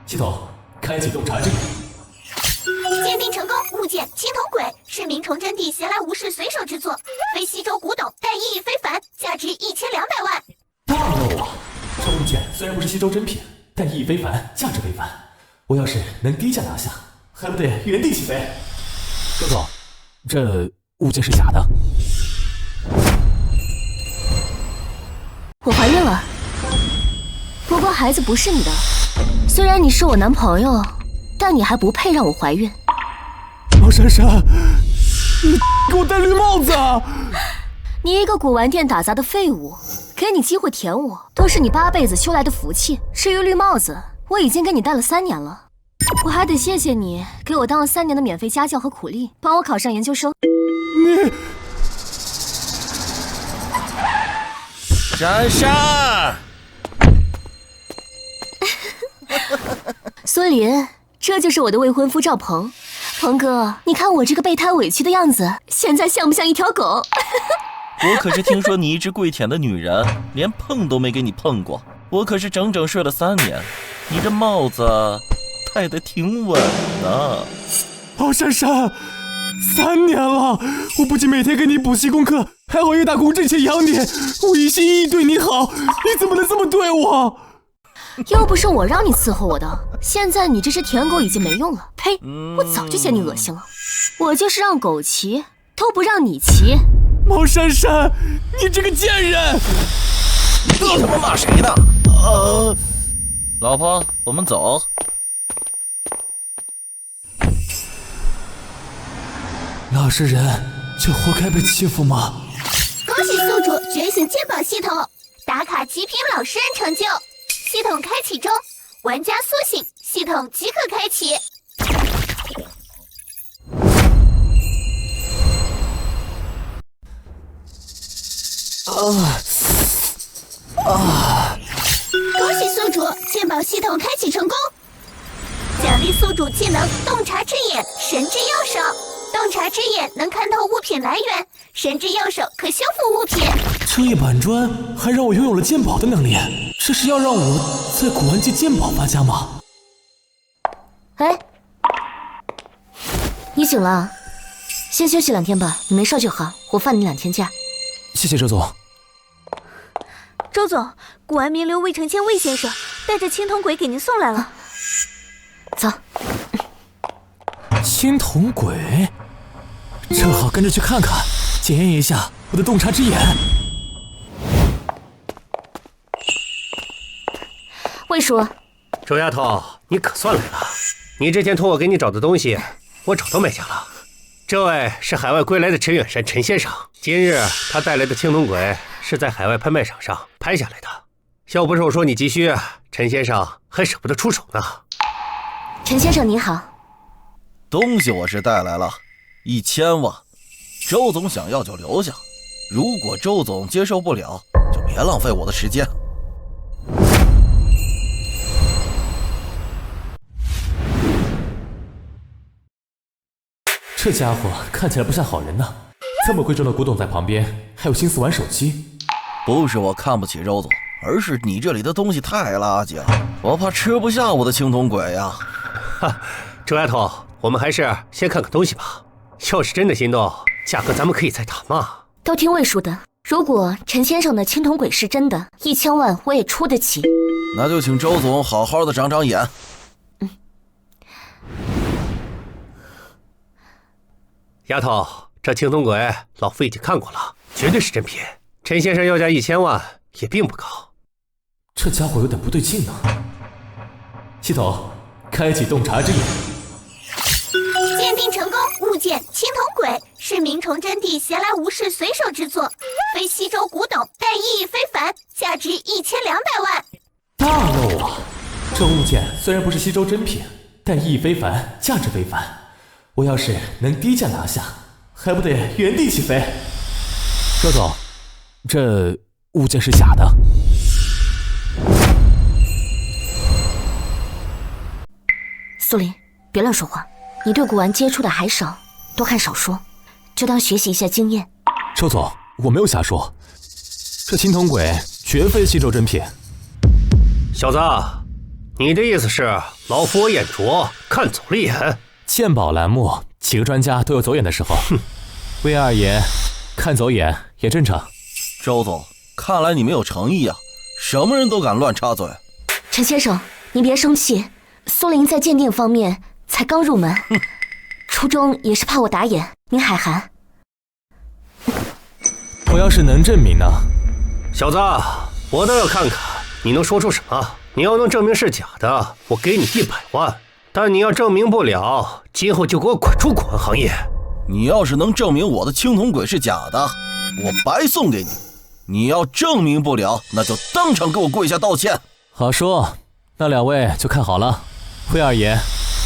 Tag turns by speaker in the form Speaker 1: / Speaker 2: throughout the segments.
Speaker 1: 系统开启洞察之眼。
Speaker 2: 鉴定成功，物件青铜簋是明崇真帝闲来无事随手之作，非西周古董，但意义非凡，价值1200万。
Speaker 1: 大漏啊！这物件虽然不是西周珍品，但意义非凡，价值非凡。我要是能低价拿下，还不得原地起飞？周总，这物件是假的。
Speaker 3: 我怀孕了，不过孩子不是你的。虽然你是我男朋友，但你还不配让我怀孕。
Speaker 1: 毛珊珊，你给我戴绿帽子啊！
Speaker 3: 你一个古玩店打杂的废物，给你机会舔我，都是你8辈子修来的福气。至于绿帽子，我已经给你戴了3年了，我还得谢谢你给我当了3年的免费家教和苦力，帮我考上研究生。
Speaker 1: 你
Speaker 4: 珊珊，
Speaker 3: 孙林，这就是我的未婚夫赵鹏。鹏哥，你看我这个备胎委屈的样子，现在像不像一条狗？
Speaker 4: 我可是听说你一直跪舔的女人，连碰都没给你碰过。我可是整整睡了3年，你这帽子戴得挺稳的。
Speaker 1: 毛珊珊，3年了，我不仅每天给你补习功课，还熬夜打工挣钱养你，我一心一意对你好，你怎么能这么对我？
Speaker 3: 又不是我让你伺候我的，现在你这只舔狗已经没用了。呸！我早就嫌你恶心了，我就是让狗骑，都不让你骑。
Speaker 1: 毛珊珊，你这个贱人！
Speaker 4: 你他妈骂谁呢？老婆，我们走。
Speaker 1: 老实人就活该被欺负吗？
Speaker 2: 恭喜宿主觉醒鉴宝系统，打卡极品老实人成就，系统开启中，玩家苏醒，系统即可开启。恭喜宿主鉴宝系统开启成功，奖励宿主技能洞察之眼神之右手。洞察之眼能看透物品来源，神之右手可修复物品。
Speaker 1: 这一板砖还让我拥有了鉴宝的能力，这是要让我在古玩界鉴宝发家吗？
Speaker 3: 哎，你醒了，先休息2天吧，你没事就好，我放你2天假。
Speaker 1: 谢谢周总。
Speaker 5: 周总，古玩名流魏承谦魏先生带着青铜簋给您送来了。
Speaker 3: 走。
Speaker 1: 青铜簋，正好跟着去看看，检验一下我的洞察之眼。
Speaker 3: 魏叔，
Speaker 6: 周丫头，你可算来了！你之前托我给你找的东西，我找到买家了。这位是海外归来的陈远山陈先生，今日他带来的青铜簋是在海外拍卖场上拍下来的。要不是我说你急需，陈先生还舍不得出手呢。
Speaker 3: 陈先生你好。
Speaker 4: 东西我是带来了，1000万，周总想要就留下，如果周总接受不了，就别浪费我的时间。
Speaker 1: 这家伙看起来不像好人呢，这么贵重的古董在旁边，还有心思玩手机。
Speaker 4: 不是我看不起周总，而是你这里的东西太垃圾了，我怕吃不下我的青铜簋呀。
Speaker 6: 哈，周丫头，我们还是先看看东西吧。要是真的心动，价格咱们可以再谈嘛。
Speaker 3: 都听魏叔的，如果陈先生的青铜簋是真的，1000万我也出得起。
Speaker 4: 那就请周总好好的长长眼。
Speaker 6: 丫头，这青铜簋老夫已经看过了，绝对是真品。陈先生要价1000万也并不高。
Speaker 1: 这家伙有点不对劲呢。系统开启洞察之眼。
Speaker 2: 鉴定成功，物件青铜簋是明崇真帝闲来无事随手之作，非西周古董，但意义非凡，价值1200万。
Speaker 1: 大漏啊！这物件虽然不是西周珍品，但意义非凡，价值非凡。我要是能低价拿下，还不得原地起飞？周总，这物件是假的。
Speaker 3: 苏林，别乱说话，你对古玩接触的还少，多看少说，就当学习一下经验。
Speaker 1: 周总，我没有瞎说，这青铜簋绝非西周珍品。
Speaker 6: 小子，你的意思是老夫我眼拙，看走了眼？
Speaker 1: 鉴宝栏目几个专家都有走眼的时候。魏二爷看走眼也正常。
Speaker 4: 周总，看来你没有诚意啊，什么人都敢乱插嘴。
Speaker 3: 陈先生，您别生气，苏林在鉴定方面才刚入门，初衷也是怕我打眼，您海涵。
Speaker 1: 我要是能证明呢？
Speaker 6: 小子，我倒要看看你能说出什么。你要能证明是假的，我给你100万。但你要证明不了，今后就给我滚出古玩行业。
Speaker 4: 你要是能证明我的青铜轨是假的，我白送给你。你要证明不了，那就当场给我跪下道歉。
Speaker 1: 好说，那2位就看好了。魏二爷，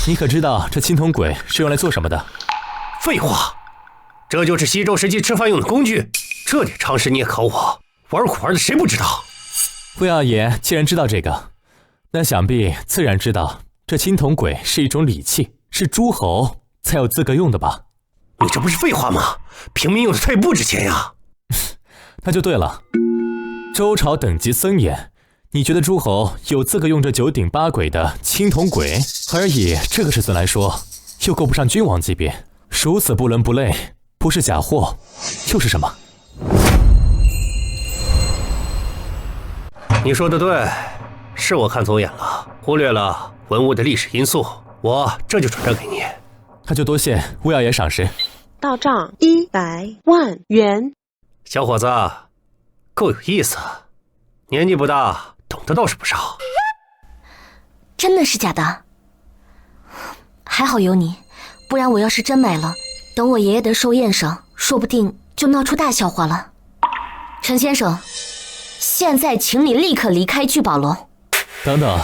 Speaker 1: 你可知道这青铜轨是用来做什么的？
Speaker 6: 废话，这就是西周时期吃饭用的工具，这点常识你也考我？玩古玩的谁不知道？
Speaker 1: 魏二爷既然知道这个，那想必自然知道这青铜轨是一种礼器，是诸侯才有资格用的吧？
Speaker 6: 你这不是废话吗？平民用的它也不值钱呀。
Speaker 1: 那就对了，周朝等级森严，你觉得诸侯有资格用这9鼎8簋的青铜轨？而以这个尺寸来说，又够不上君王级别，如此不伦不类，不是假货又是什么？
Speaker 6: 你说的对，是我看走眼了，忽略了文物的历史因素，我这就转账给你。
Speaker 1: 那就多谢魏二爷赏识。
Speaker 7: 到账100万元。
Speaker 6: 小伙子，够有意思，年纪不大，懂得倒是不少。
Speaker 3: 真的是假的？还好有你，不然我要是真买了，等我爷爷的寿宴上，说不定就闹出大笑话了。陈先生，现在请你立刻离开聚宝楼。
Speaker 1: 等等，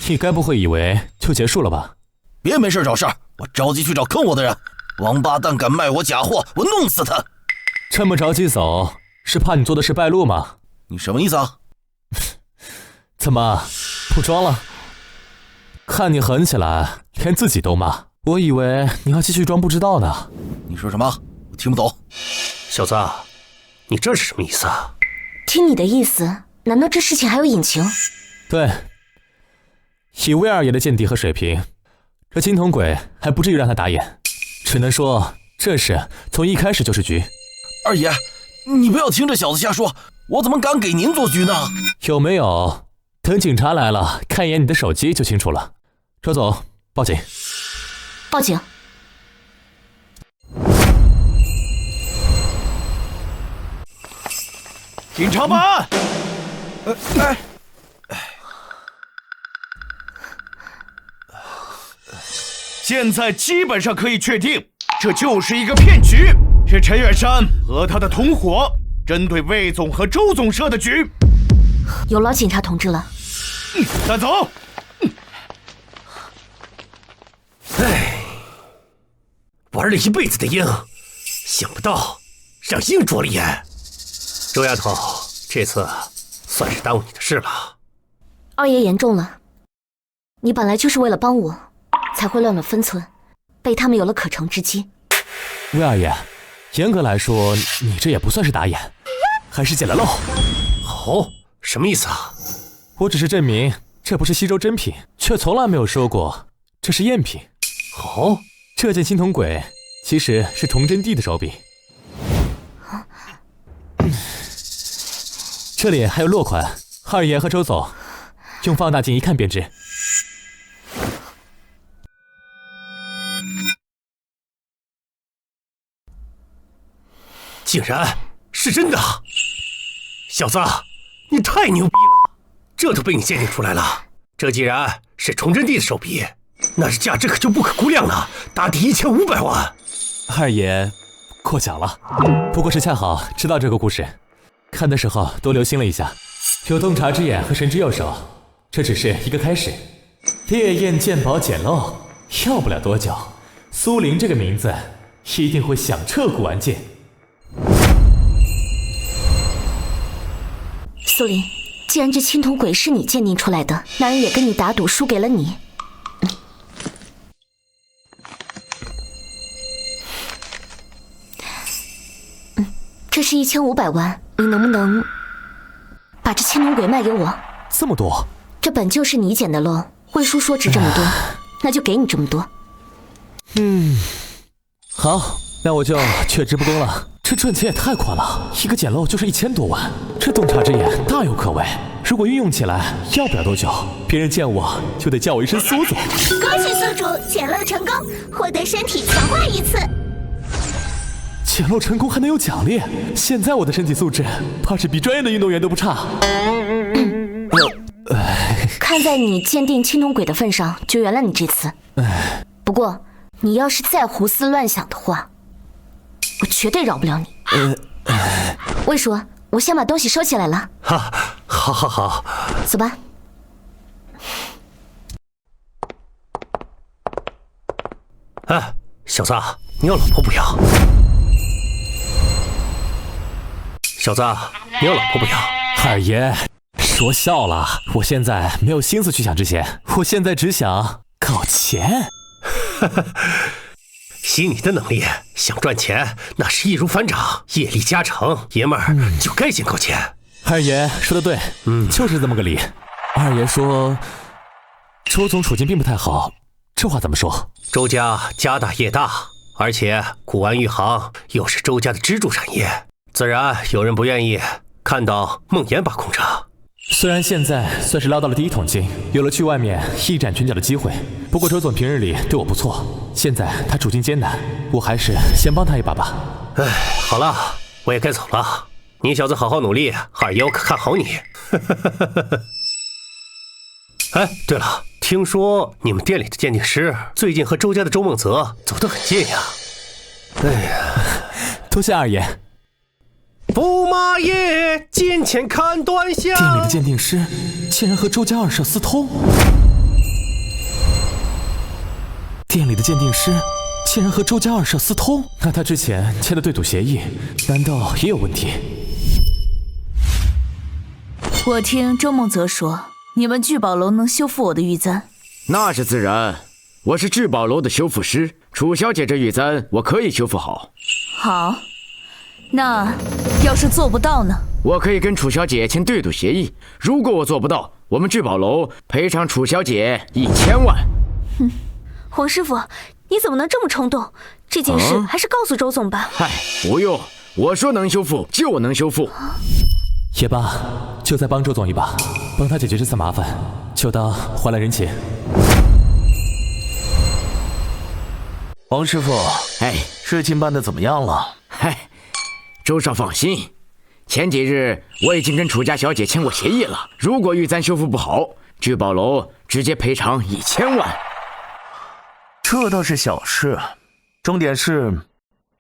Speaker 1: 你该不会以为就结束了吧？
Speaker 4: 别没事找事儿，我着急去找坑我的人。王八蛋敢卖我假货，我弄死他！
Speaker 1: 这么着急走，是怕你做的事败露吗？
Speaker 4: 你什么意思啊？
Speaker 1: 怎么不装了？看你狠起来，连自己都骂，我以为你要继续装不知道呢。
Speaker 4: 你说什么？我听不懂。
Speaker 6: 小子，你这是什么意思啊？
Speaker 3: 听你的意思，难道这事情还有隐情？
Speaker 1: 对，以魏二爷的见地和水平，这青铜轨还不至于让他打眼，只能说这事从一开始就是局。
Speaker 4: 二爷，你不要听这小子瞎说，我怎么敢给您做局呢？
Speaker 1: 有没有？等警察来了，看一眼你的手机就清楚了。周总，报警。
Speaker 3: 报警。
Speaker 8: 警察办案。现在基本上可以确定，这就是一个骗局，是陈远山和他的同伙针对魏总和周总设的局。
Speaker 3: 有劳警察同志了。
Speaker 8: 带走。
Speaker 6: 玩了一辈子的鹰，想不到让鹰啄了眼。周丫头，这次算是耽误你的事了。
Speaker 3: 二爷言重了，你本来就是为了帮我，才会乱了分寸，被他们有了可乘之机。
Speaker 1: 魏二爷，严格来说，你这也不算是打眼，还是捡了漏。
Speaker 6: 哦，什么意思啊？
Speaker 1: 我只是证明这不是西周真品，却从来没有说过这是赝品。
Speaker 6: 哦，
Speaker 1: 这件青铜轨其实是崇祯帝的手笔。这里还有落款，二爷和周总用放大镜一看便知。
Speaker 6: 竟然是真的！小子，你太牛逼了，这都被你鉴定出来了。这既然是崇祯帝的手笔，那是价值可就不可估量了，打底1500万。
Speaker 1: 二爷过奖了，不过是恰好知道这个故事，看的时候多留心了一下。有洞察之眼和神之右手，这只是一个开始。烈焰鉴宝捡漏，要不了多久，苏林这个名字一定会响彻古玩界。
Speaker 3: 苏林，既然这青铜轨是你鉴定出来的，那人也跟你打赌输给了你。这是1500万，你能不能把这青铜轨卖给我？
Speaker 1: 这么多，
Speaker 3: 这本就是你捡的漏，魏叔说值这么多，那就给你这么多。
Speaker 1: 好，那我就却之不恭了。这赚钱也太快了，一个捡漏就是1000多万，这洞察之眼大有可为。如果运用起来，要不了多久，别人见我就得叫我一声苏总。
Speaker 2: 恭喜宿主捡漏成功，获得身体强化1次。
Speaker 1: 捡漏成功还能有奖励，现在我的身体素质怕是比专业的运动员都不差。
Speaker 3: 看在你鉴定青铜鬼的份上，就原谅你这次。不过你要是再胡思乱想的话，我绝对饶不了你。魏叔，我先把东西收起来了。
Speaker 6: 好，
Speaker 3: 走吧。
Speaker 6: 哎，小子，你有老婆不要？小子，你有老婆不要？
Speaker 1: 二爷，说笑了，我现在没有心思去想这些，我现在只想搞钱。
Speaker 6: 以你的能力，想赚钱那是易如反掌，业力加成，爷们儿就该先搞钱。
Speaker 1: 二爷说的对，就是这么个理。二爷说，周总处境并不太好，这话怎么说？
Speaker 6: 周家家大业大，而且古玩玉行又是周家的支柱产业，自然有人不愿意看到梦妍把控着。
Speaker 1: 虽然现在算是捞到了第一桶金，有了去外面一展拳脚的机会，不过周总平日里对我不错，现在他处境艰难，我还是先帮他一把吧。
Speaker 6: 哎，好了，我也该走了。你小子好好努力，二爷我可看好你。哎，对了，听说你们店里的鉴定师最近和周家的周梦泽走得很近呀。哎呀，
Speaker 1: 多谢二爷。
Speaker 6: 驸马爷，金钱看端详。
Speaker 1: 店里的鉴定师竟然和周家二社私通。店里的鉴定师竟然和周家二社私通，那他之前签的对赌协议难道也有问题？
Speaker 9: 我听周梦泽说，你们聚宝楼能修复我的玉簪。
Speaker 10: 那是自然，我是聚宝楼的修复师，楚小姐这玉簪我可以修复好。
Speaker 9: 好，那要是做不到呢？
Speaker 10: 我可以跟楚小姐签对赌协议，如果我做不到，我们聚宝楼赔偿楚小姐1000万。
Speaker 5: 哼，黄师傅，你怎么能这么冲动？这件事还是告诉周总吧。
Speaker 10: 嗨，不用，我说能修复就能修复。
Speaker 1: 也罢，就再帮周总一把，帮他解决这次麻烦，就当还了人情。
Speaker 4: 王师傅，
Speaker 10: 哎，
Speaker 4: 事情办得怎么样了？
Speaker 10: 嗨，周少放心，前几日我已经跟楚家小姐签过协议了，如果玉簪修复不好，聚宝楼直接赔偿1000万。
Speaker 4: 这倒是小事，重点是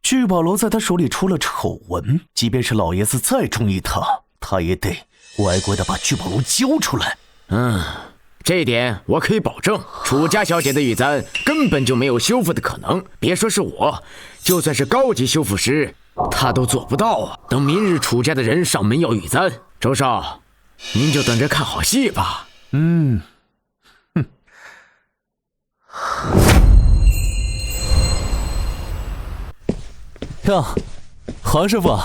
Speaker 4: 聚宝楼在他手里出了丑闻，即便是老爷子再中意他，他也得乖乖的把聚宝楼交出来。
Speaker 10: 这一点我可以保证，楚家小姐的玉簪根本就没有修复的可能，别说是我，就算是高级修复师，他都做不到啊！等明日楚家的人上门要玉簪，周少，您就等着看好戏吧。
Speaker 1: 哟，黄师傅。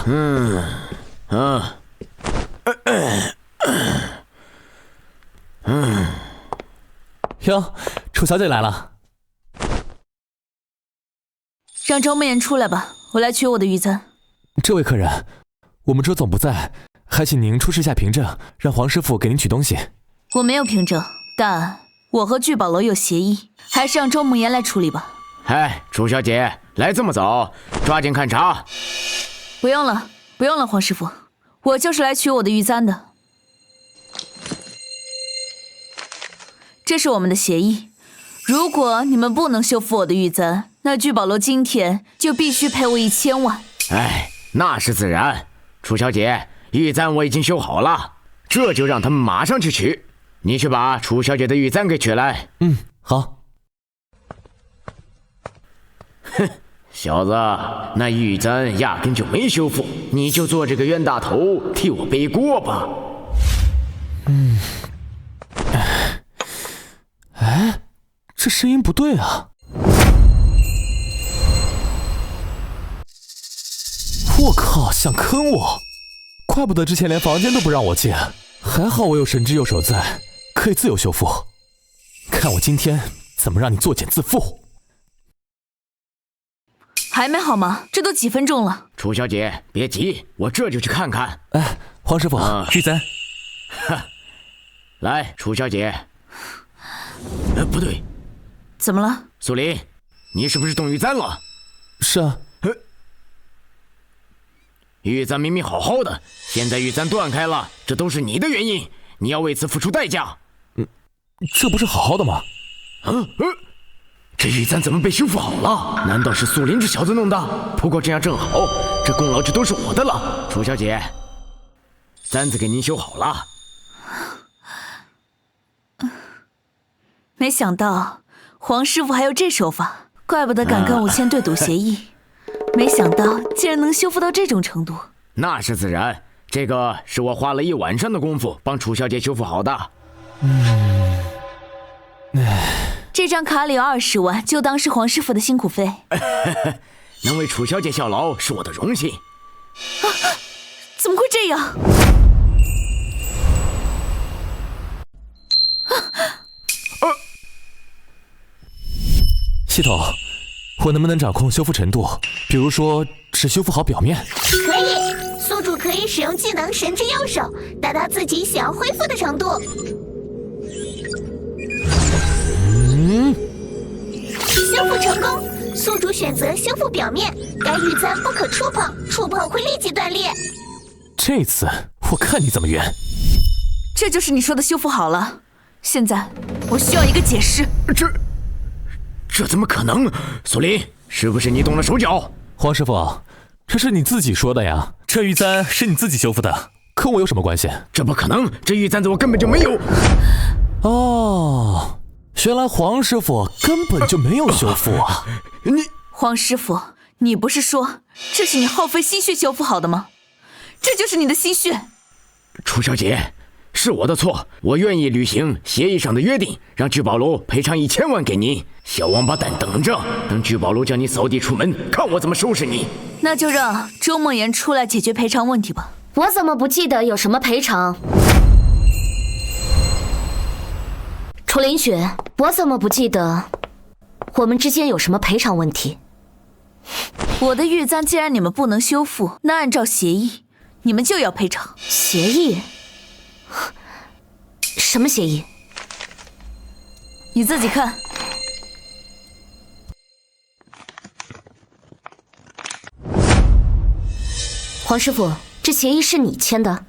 Speaker 1: 哟，楚小姐来了。
Speaker 9: 让周梦妍出来吧，我来取我的玉簪。
Speaker 1: 这位客人，我们周总不在，还请您出示下凭证，让黄师傅给您取东西。
Speaker 9: 我没有凭证，但我和聚宝楼有协议，还是让周梦妍来处理吧。
Speaker 10: 哎，楚小姐，来这么早，抓紧看茶。
Speaker 9: 不用了，不用了，黄师傅，我就是来取我的玉簪的。这是我们的协议，如果你们不能修复我的玉簪，那聚宝楼今天就必须赔我1000万。
Speaker 10: 哎，那是自然。楚小姐，玉簪我已经修好了，这就让他们马上去取。你去把楚小姐的玉簪给取来。
Speaker 1: 好。
Speaker 10: 哼，小子，那玉簪压根就没修复，你就做这个冤大头替我背锅吧。
Speaker 1: 哎，这声音不对啊！我靠，想坑我！怪不得之前连房间都不让我进，还好我有神之右手在，可以自由修复。看我今天怎么让你作茧自缚！
Speaker 9: 还没好吗？这都几分钟了。
Speaker 10: 楚小姐，别急，我这就去看看。
Speaker 1: 哎，黄师傅，玉簪。
Speaker 10: 来，楚小姐。不对，
Speaker 9: 怎么了？
Speaker 10: 苏林，你是不是动玉簪了？
Speaker 1: 是啊。
Speaker 10: 玉簪明明好好的，现在玉簪断开了，这都是你的原因，你要为此付出代价。
Speaker 1: 这不是好好的吗？
Speaker 10: 这玉簪怎么被修复好了？难道是苏林这小子弄的？不过这样正好，这功劳就都是我的了。楚小姐，簪子给您修好了。
Speaker 9: 没想到黄师傅还有这手法，怪不得敢跟我签对赌协议。没想到竟然能修复到这种程度。
Speaker 10: 那是自然，这个是我花了1晚上的功夫帮楚小姐修复好的。
Speaker 9: 这张卡里有20万，就当是黄师傅的辛苦费。
Speaker 10: 能为楚小姐效劳是我的荣幸。
Speaker 9: 怎么会这样？
Speaker 1: 系统，我能不能掌控修复程度？比如说，只修复好表面。
Speaker 2: 可以，宿主可以使用技能神之右手，达到自己想要恢复的程度。修复成功，宿主选择修复表面，该玉簪不可触碰，触碰会立即断裂。
Speaker 1: 这次我看你怎么圆。
Speaker 9: 这就是你说的修复好了。现在我需要一个解释。
Speaker 10: 这怎么可能？苏林，是不是你动了手脚？
Speaker 1: 黄师傅，这是你自己说的呀。这玉簪是你自己修复的，跟我有什么关系？
Speaker 10: 这不可能，这玉簪子我根本就没有。
Speaker 1: 哦，原来黄师傅根本就没有修复啊！
Speaker 9: 黄师傅，你不是说这是你耗费心血修复好的吗？这就是你的心血。
Speaker 10: 楚小姐，是我的错，我愿意履行协议上的约定，让聚宝楼赔偿1000万给您。小王八蛋，等着，等聚宝楼将你扫地出门，看我怎么收拾你。
Speaker 9: 那就让周梦妍出来解决赔偿问题吧。
Speaker 3: 我怎么不记得有什么赔偿？楚林雪，我怎么不记得我们之间有什么赔偿问题？
Speaker 9: 我的玉簪既然你们不能修复，那按照协议，你们就要赔偿。
Speaker 3: 协议？什么协议？
Speaker 9: 你自己看。
Speaker 3: 黄师傅，这协议是你签的？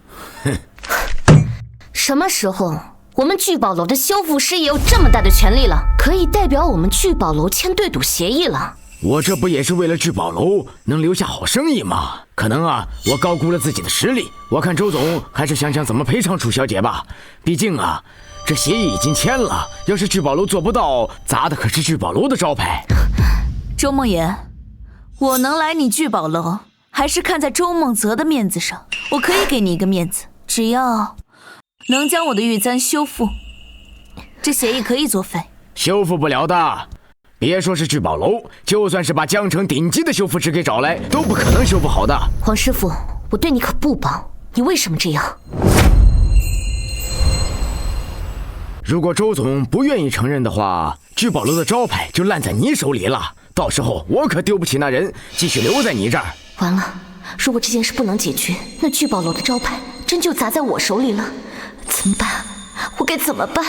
Speaker 3: 什么时候我们聚宝楼的修复师也有这么大的权利了，可以代表我们聚宝楼签对赌协议了？
Speaker 10: 我这不也是为了聚宝楼能留下好生意吗？可能啊，我高估了自己的实力。我看周总还是想想怎么赔偿楚小姐吧。毕竟啊，这协议已经签了，要是聚宝楼做不到，砸的可是聚宝楼的招牌。
Speaker 9: 周梦妍，我能来你聚宝楼，还是看在周梦泽的面子上。我可以给你一个面子，只要能将我的玉簪修复，这协议可以作废。
Speaker 10: 修复不了的。别说是聚宝楼，就算是把江城顶级的修复师给找来，都不可能修复好的。
Speaker 3: 黄师傅，我对你可不薄，你为什么这样？
Speaker 10: 如果周总不愿意承认的话，聚宝楼的招牌就烂在你手里了。到时候我可丢不起那人，继续留在你这儿。
Speaker 3: 完了，如果这件事不能解决，那聚宝楼的招牌真就砸在我手里了，怎么办？我该怎么办？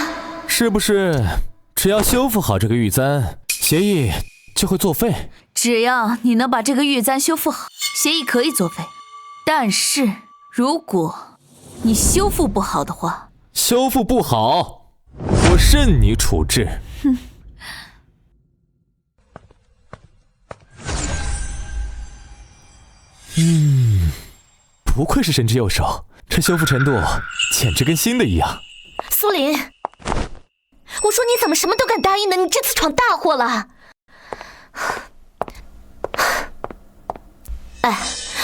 Speaker 1: 是不是只要修复好这个玉簪，协议就会作废？
Speaker 9: 只要你能把这个玉簪修复好，协议可以作废。但是如果你修复不好的话，
Speaker 1: 修复不好，我任你处置。
Speaker 9: 哼。
Speaker 1: 不愧是神之右手，这修复程度简直跟新的一样。
Speaker 3: 苏林，我说你怎么什么都敢答应呢？你这次闯大祸了。哎，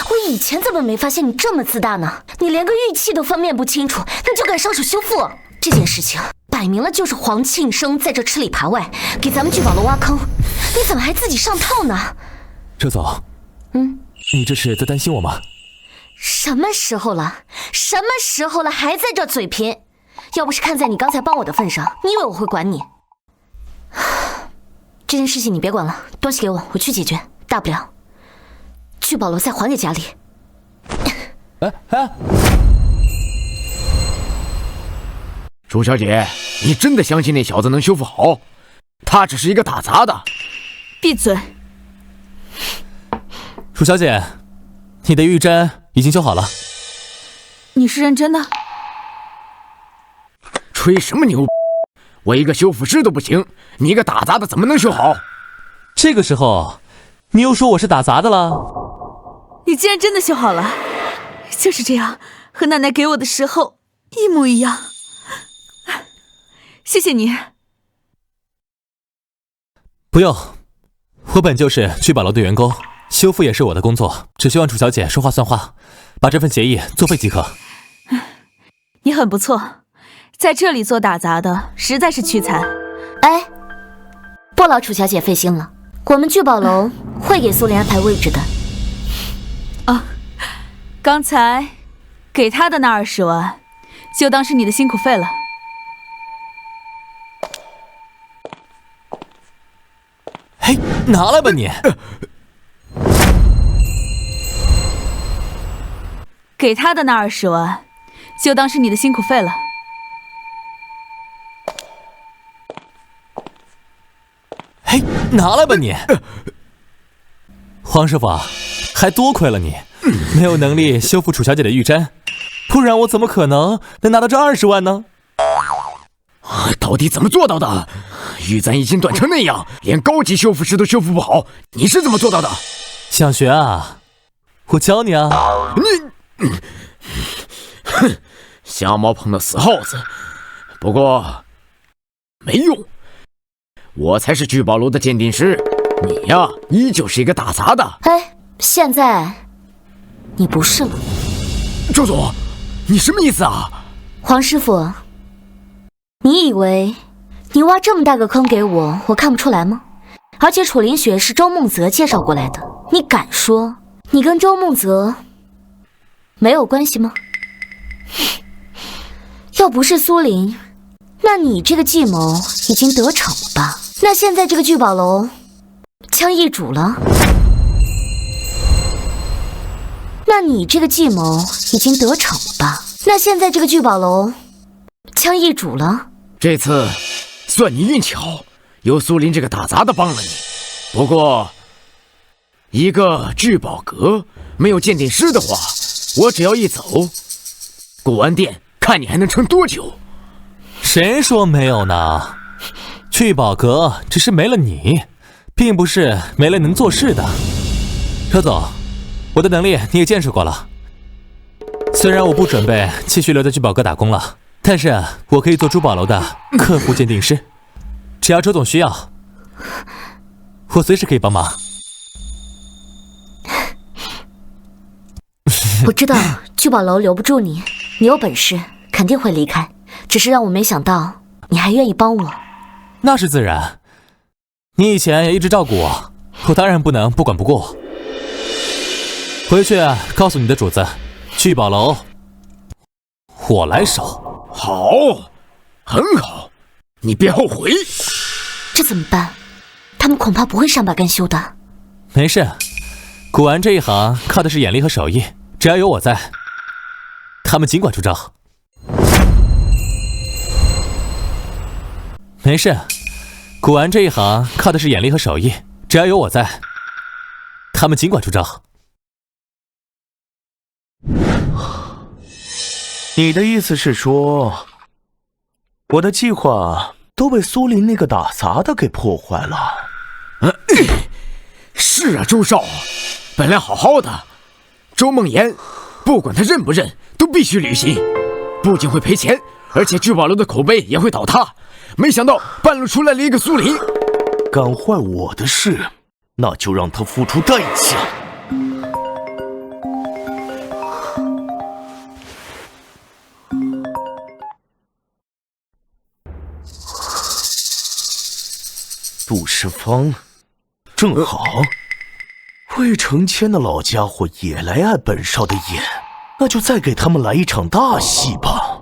Speaker 3: 我以前怎么没发现你这么自大呢？你连个玉器都分辨不清楚，你就敢上手修复？这件事情摆明了就是黄庆生在这吃里扒外，给咱们聚宝楼挖坑，你怎么还自己上套呢？
Speaker 1: 周总，你这是在担心我吗？
Speaker 3: 什么时候了？什么时候了还在这嘴贫？要不是看在你刚才帮我的份上，你以为我会管你？这件事情你别管了，东西给我，我去解决。大不了聚宝楼再还给家里。
Speaker 10: 楚小姐，你真的相信那小子能修复好？他只是一个打杂的。
Speaker 9: 闭嘴！
Speaker 1: 楚小姐，你的玉簪已经修好了。
Speaker 9: 你是认真的？
Speaker 10: 吹什么牛？我一个修复师都不行，你一个打杂的怎么能修好？
Speaker 1: 这个时候，你又说我是打杂的了？
Speaker 9: 你竟然真的修好了？就是这样，和奶奶给我的时候一模一样。谢谢你。
Speaker 1: 不用，我本就是聚宝楼的员工，修复也是我的工作，只希望楚小姐说话算话，把这份协议作废即可。
Speaker 9: 你很不错，在这里做打杂的实在是屈才。
Speaker 3: 哎，不劳楚小姐费心了，我们聚宝楼会给苏林安排位置的。
Speaker 9: 哦，刚才给他的那20万，就当是你的辛苦费了。
Speaker 1: 嘿，拿来吧你！
Speaker 9: 给他的那20万，就当是你的辛苦费了。
Speaker 1: 嘿，拿来吧你！黄师傅，还多亏了你，没有能力修复楚小姐的玉簪，不然我怎么可能拿到这20万呢？
Speaker 10: 到底怎么做到的？玉簪已经断成那样，连高级修复师都修复不好，你是怎么做到的？
Speaker 1: 想学啊？我教你啊！
Speaker 10: 哼，瞎猫碰到死耗子。不过没用，我才是聚宝楼的鉴定师，你呀，依旧是一个打杂的。
Speaker 3: 哎，现在你不是了。
Speaker 10: 周总，你什么意思啊？
Speaker 3: 黄师傅，你以为你挖这么大个坑给我，我看不出来吗？而且楚灵雪是周梦泽介绍过来的，你敢说你跟周梦泽没有关系吗？要不是苏林，那你这个计谋已经得逞了吧？那现在这个聚宝楼将易主了，那你这个计谋已经得逞了吧？那现在这个聚宝楼将易主了。
Speaker 10: 这次算你运气好，有苏林这个打杂的帮了你。不过，一个聚宝阁没有鉴定师的话，我只要一走，古玩店看你还能撑多久？
Speaker 1: 谁说没有呢？聚宝阁只是没了你，并不是没了能做事的。周总，我的能力你也见识过了。虽然我不准备继续留在聚宝阁打工了，但是我可以做珠宝楼的客户鉴定师，只要周总需要，我随时可以帮忙。
Speaker 3: 我知道聚宝楼留不住你，你有本事肯定会离开，只是让我没想到你还愿意帮我。
Speaker 1: 那是自然，你以前也一直照顾我，我当然不能不管不顾。回去告诉你的主子，聚宝楼我来守。
Speaker 10: 好，很好，你别后悔。
Speaker 3: 这怎么办？他们恐怕不会善罢甘休的。
Speaker 1: 没事，古玩这一行靠的是眼力和手艺，只要有我在，他们尽管出招。没事，古玩这一行靠的是眼力和手艺，只要有我在，他们尽管出招。
Speaker 4: 你的意思是说，我的计划都被苏林那个打杂的给破坏了？
Speaker 10: 是啊，周少，本来好好的，周梦妍，不管他认不认，都必须履行，不仅会赔钱，而且聚宝楼的口碑也会倒塌。没想到半路出来了一个苏林，
Speaker 4: 敢坏我的事，那就让他付出代价。杜十方，正好，魏承谦的老家伙也来碍本少的眼，那就再给他们来一场大戏吧。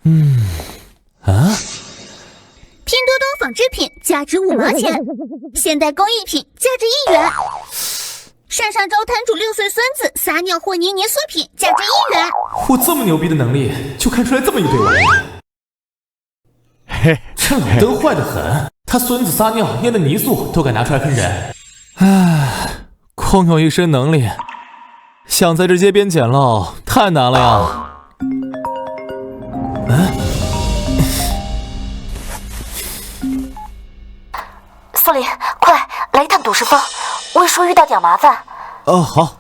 Speaker 2: 拼多多纺织品价值5毛钱，现代工艺品价值1元。上上周摊主6岁孙子撒尿和泥塑品价值1元。
Speaker 1: 我这么牛逼的能力，就看出来这么一堆玩意。
Speaker 8: 嘿，
Speaker 1: 这老登坏得很，他孙子撒尿捏的泥塑都敢拿出来坑人。唉，空有一身能力，想在这街边捡漏太难了呀。
Speaker 3: 苏林，快来一趟赌石坊，魏叔遇到点麻烦。
Speaker 1: 哦，好。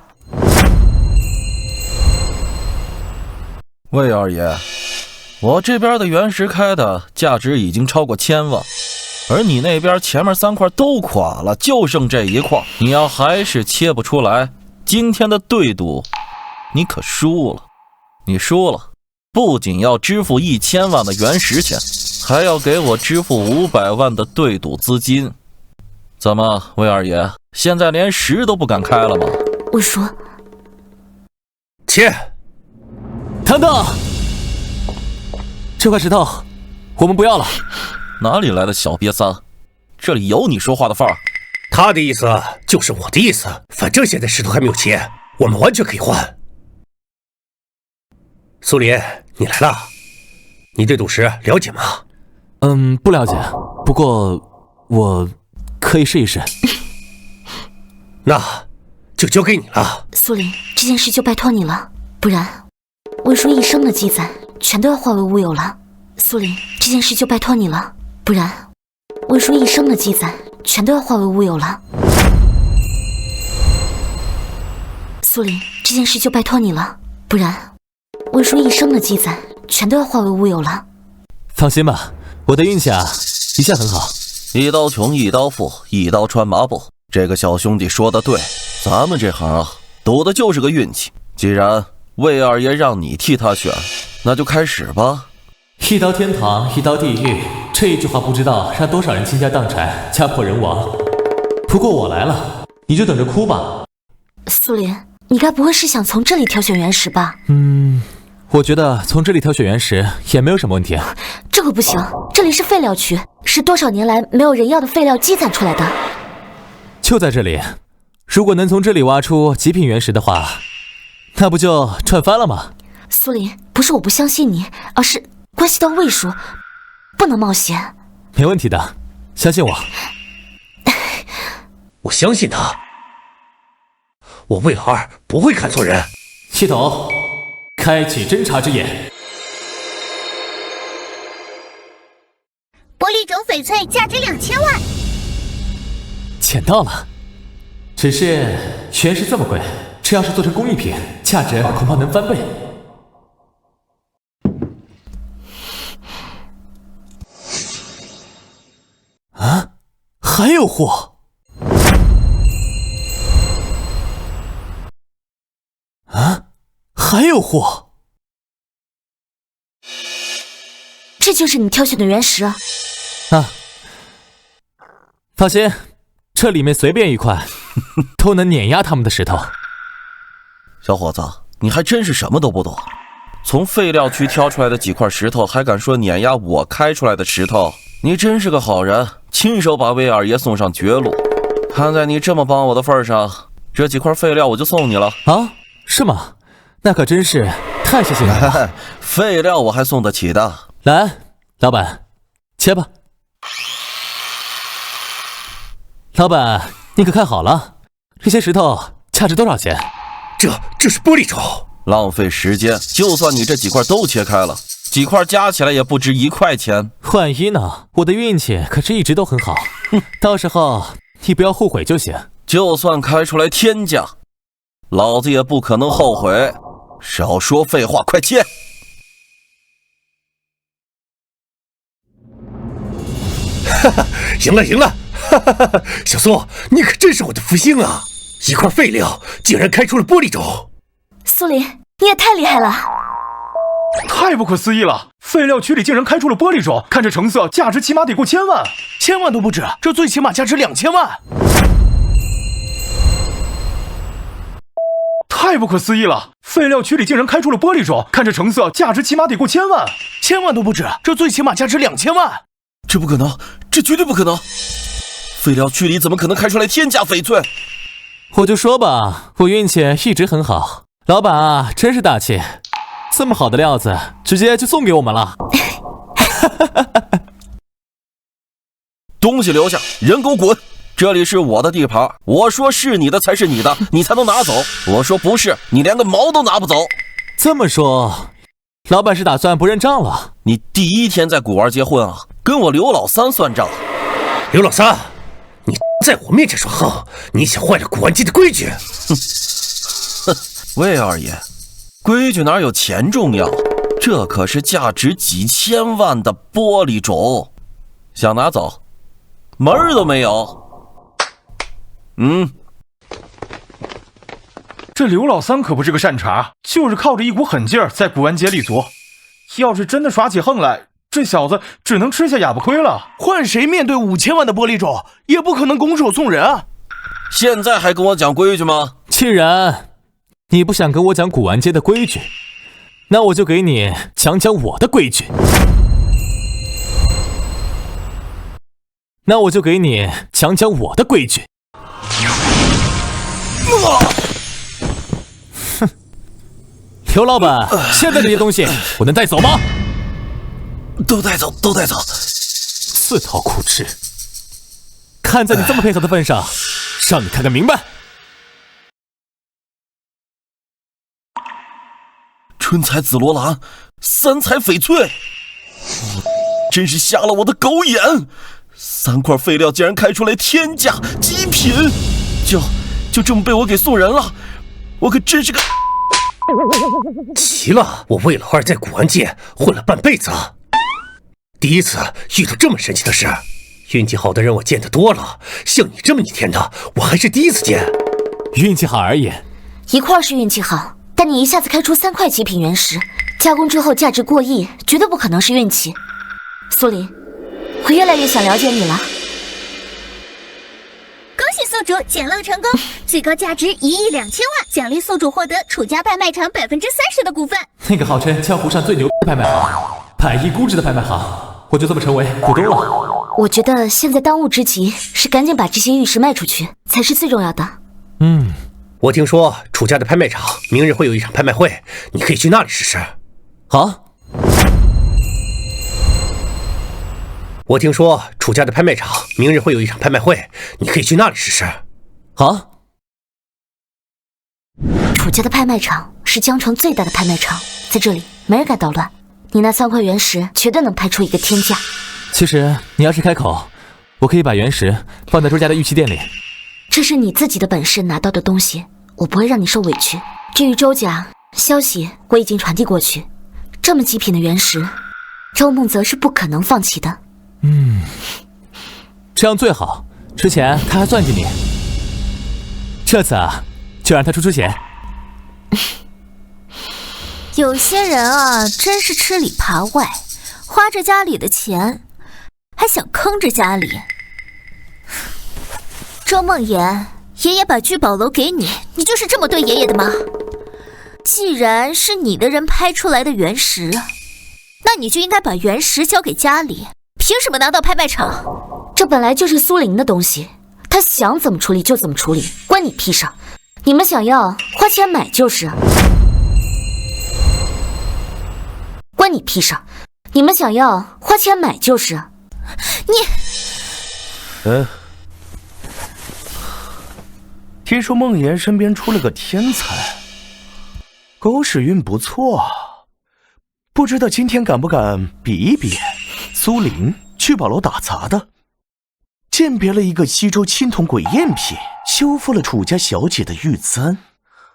Speaker 11: 魏二爷，我这边的原石开的价值已经超过1000万，而你那边前面3块都垮了，就剩这一块，你要还是切不出来，今天的对赌你可输了。你输了，不仅要支付1000万的原石钱，还要给我支付500万的对赌资金。怎么，魏二爷，现在连石都不敢开了吗？
Speaker 3: 魏叔，
Speaker 6: 切！
Speaker 1: 等等，这块石头我们不要了。
Speaker 11: 哪里来的小瘪三？这里有你说话的份儿。
Speaker 6: 他的意思就是我的意思，反正现在石头还没有切，我们完全可以换。苏林，你来了，你对赌石了解吗？
Speaker 1: 不了解，不过我可以试一试。
Speaker 6: 那就交给你了。
Speaker 3: 苏林，这件事就拜托你了，不然魏叔一生的积攒全都要化为乌有了。苏林，这件事就拜托你了，不然魏叔一生的积攒全都要化为乌有了。苏林，这件事就拜托你了，不然魏叔一生的积攒全都要化为乌有了。
Speaker 1: 放心吧，我的运气啊，一向很好。
Speaker 11: 一刀穷，一刀富，一刀穿麻布。这个小兄弟说的对，咱们这行啊，赌的就是个运气。既然魏二爷让你替他选，那就开始吧。
Speaker 1: 一刀天堂，一刀地狱，这一句话不知道让多少人倾家荡产，家破人亡。不过我来了，你就等着哭吧。
Speaker 3: 苏林，你该不会是想从这里挑选原石吧？
Speaker 1: 我觉得从这里挑选原石也没有什么问题。
Speaker 3: 这个不行，这里是废料区，是多少年来没有人要的废料积攒出来的。
Speaker 1: 就在这里，如果能从这里挖出极品原石的话，那不就赚翻了吗？
Speaker 3: 苏林，不是我不相信你，而是关系到魏叔，不能冒险。
Speaker 1: 没问题的，相信我。
Speaker 6: 我相信他，我魏儿不会看错人。
Speaker 1: 系统，开启侦查之眼。
Speaker 2: 玻璃种翡翠价值2000万。
Speaker 1: 捡到了，只是原石这么贵，这要是做成工艺品，价值恐怕能翻倍。啊，还有货！啊，还有货！
Speaker 3: 这就是你挑选的原石啊！
Speaker 1: 放心，这里面随便一块都能碾压他们的石头。
Speaker 11: 小伙子，你还真是什么都不懂。从废料区挑出来的几块石头，还敢说碾压我开出来的石头？你真是个好人，亲手把魏二爷送上绝路。看在你这么帮我的份上，这几块废料我就送你了。
Speaker 1: 啊，是吗？那可真是太谢谢你了。
Speaker 11: 废料我还送得起的。
Speaker 1: 来，老板，切吧。老板，你可看好了，这些石头价值多少钱？
Speaker 6: 这是玻璃种，
Speaker 11: 浪费时间。就算你这几块都切开了，几块加起来也不值1块钱。
Speaker 1: 万一呢？我的运气可是一直都很好。到时候你不要后悔就行。
Speaker 11: 就算开出来天价，老子也不可能后悔。少说废话，快切！
Speaker 6: 哈哈，赢了赢了！哈哈哈！小苏，你可真是我的福星啊！一块废料竟然开出了玻璃种。
Speaker 3: 苏林，你也太厉害了！
Speaker 8: 太不可思议了！废料区里竟然开出了玻璃种，看这成色，价值起码得过1000万，1000万都不止，这最起码价值2000万。太不可思议了！废料区里竟然开出了玻璃种，看这成色，价值起码得过1000万，1000万都不止，这最起码价值2000万。
Speaker 11: 这不可能，这绝对不可能！废料区里怎么可能开出来天价翡翠？
Speaker 1: 我就说吧，我运气一直很好。老板啊，真是大气，这么好的料子，直接就送给我们了。
Speaker 11: 东西留下，人给我滚！这里是我的地盘，我说是你的才是你的，你才能拿走。我说不是，你连个毛都拿不走。
Speaker 1: 这么说，老板是打算不认账了？
Speaker 11: 你第一天在古玩街混啊，跟我刘老三算账。
Speaker 6: 刘老三，你在我面前说横，你想坏了古玩街的规矩？
Speaker 11: 魏二爷，规矩哪有钱重要？这可是价值几千万的玻璃种，想拿走，门儿都没有。
Speaker 8: 这刘老三可不是个善茬，就是靠着一股狠劲儿在古玩街立足。要是真的耍起横来，这小子只能吃下哑巴亏了。换谁面对5000万的玻璃种，也不可能拱手送人啊！
Speaker 11: 现在还跟我讲规矩吗？
Speaker 1: 既然你不想跟我讲古玩街的规矩，那我就给你讲讲我的规矩。哼，刘老板，现在这些东西我能带走吗？
Speaker 11: 都带走，都带走。
Speaker 1: 自讨苦吃，看在你这么配合的份上，让你看个明白。
Speaker 11: 春彩紫罗兰，3彩翡翠，真是瞎了我的狗眼！3块废料竟然开出来天价极品，就这么被我给送人了，我可真是个……
Speaker 6: 奇了，我魏老二在古玩界混了半辈子，第一次遇到这么神奇的事。运气好的人我见得多了，像你这么逆天的，我还是第一次见。
Speaker 1: 运气好而已，
Speaker 3: 一块是运气好，但你一下子开出3块极品原石，加工之后价值过亿，绝对不可能是运气。苏林，我越来越想了解你了。
Speaker 2: 恭喜宿主捡漏成功，最高价值1亿2000万，奖励宿主获得楚家拍卖场30%的股份。
Speaker 1: 那个号称江湖上最牛的拍卖行，100亿估值的拍卖行，我就这么成为股东了。
Speaker 3: 我觉得现在当务之急是赶紧把这些玉石卖出去，才是最重要的。
Speaker 6: 我听说楚家的拍卖场明日会有一场拍卖会，你可以去那里试试。
Speaker 1: 好。
Speaker 6: 我听说楚家的拍卖场明日会有一场拍卖会，你可以去那里试试。
Speaker 1: 好。
Speaker 3: 楚家的拍卖场是江城最大的拍卖场，在这里没人敢捣乱。你那3块原石绝对能拍出一个天价。
Speaker 1: 其实你要是开口，我可以把原石放在周家的玉器店里。
Speaker 3: 这是你自己的本事拿到的东西，我不会让你受委屈。至于周家，消息我已经传递过去，这么极品的原石，周梦泽是不可能放弃的。
Speaker 1: 这样最好。之前他还算计你，这次啊，就让他出血。
Speaker 5: 有些人啊，真是吃里扒外，花着家里的钱，还想坑着家里。周梦妍，爷爷把聚宝楼给你，你就是这么对爷爷的吗？既然是你的人拍出来的原石，那你就应该把原石交给家里，凭什么拿到拍卖场？
Speaker 3: 这本来就是苏林的东西，他想怎么处理就怎么处理，关你屁事。你们想要花钱买就是，关你屁事。你们想要花钱买就是。
Speaker 8: 听说梦妍身边出了个天才，狗屎运不错，不知道今天敢不敢比一比。苏林聚宝楼打杂的，鉴别了一个西周青铜鬼赝品，修复了楚家小姐的玉簪，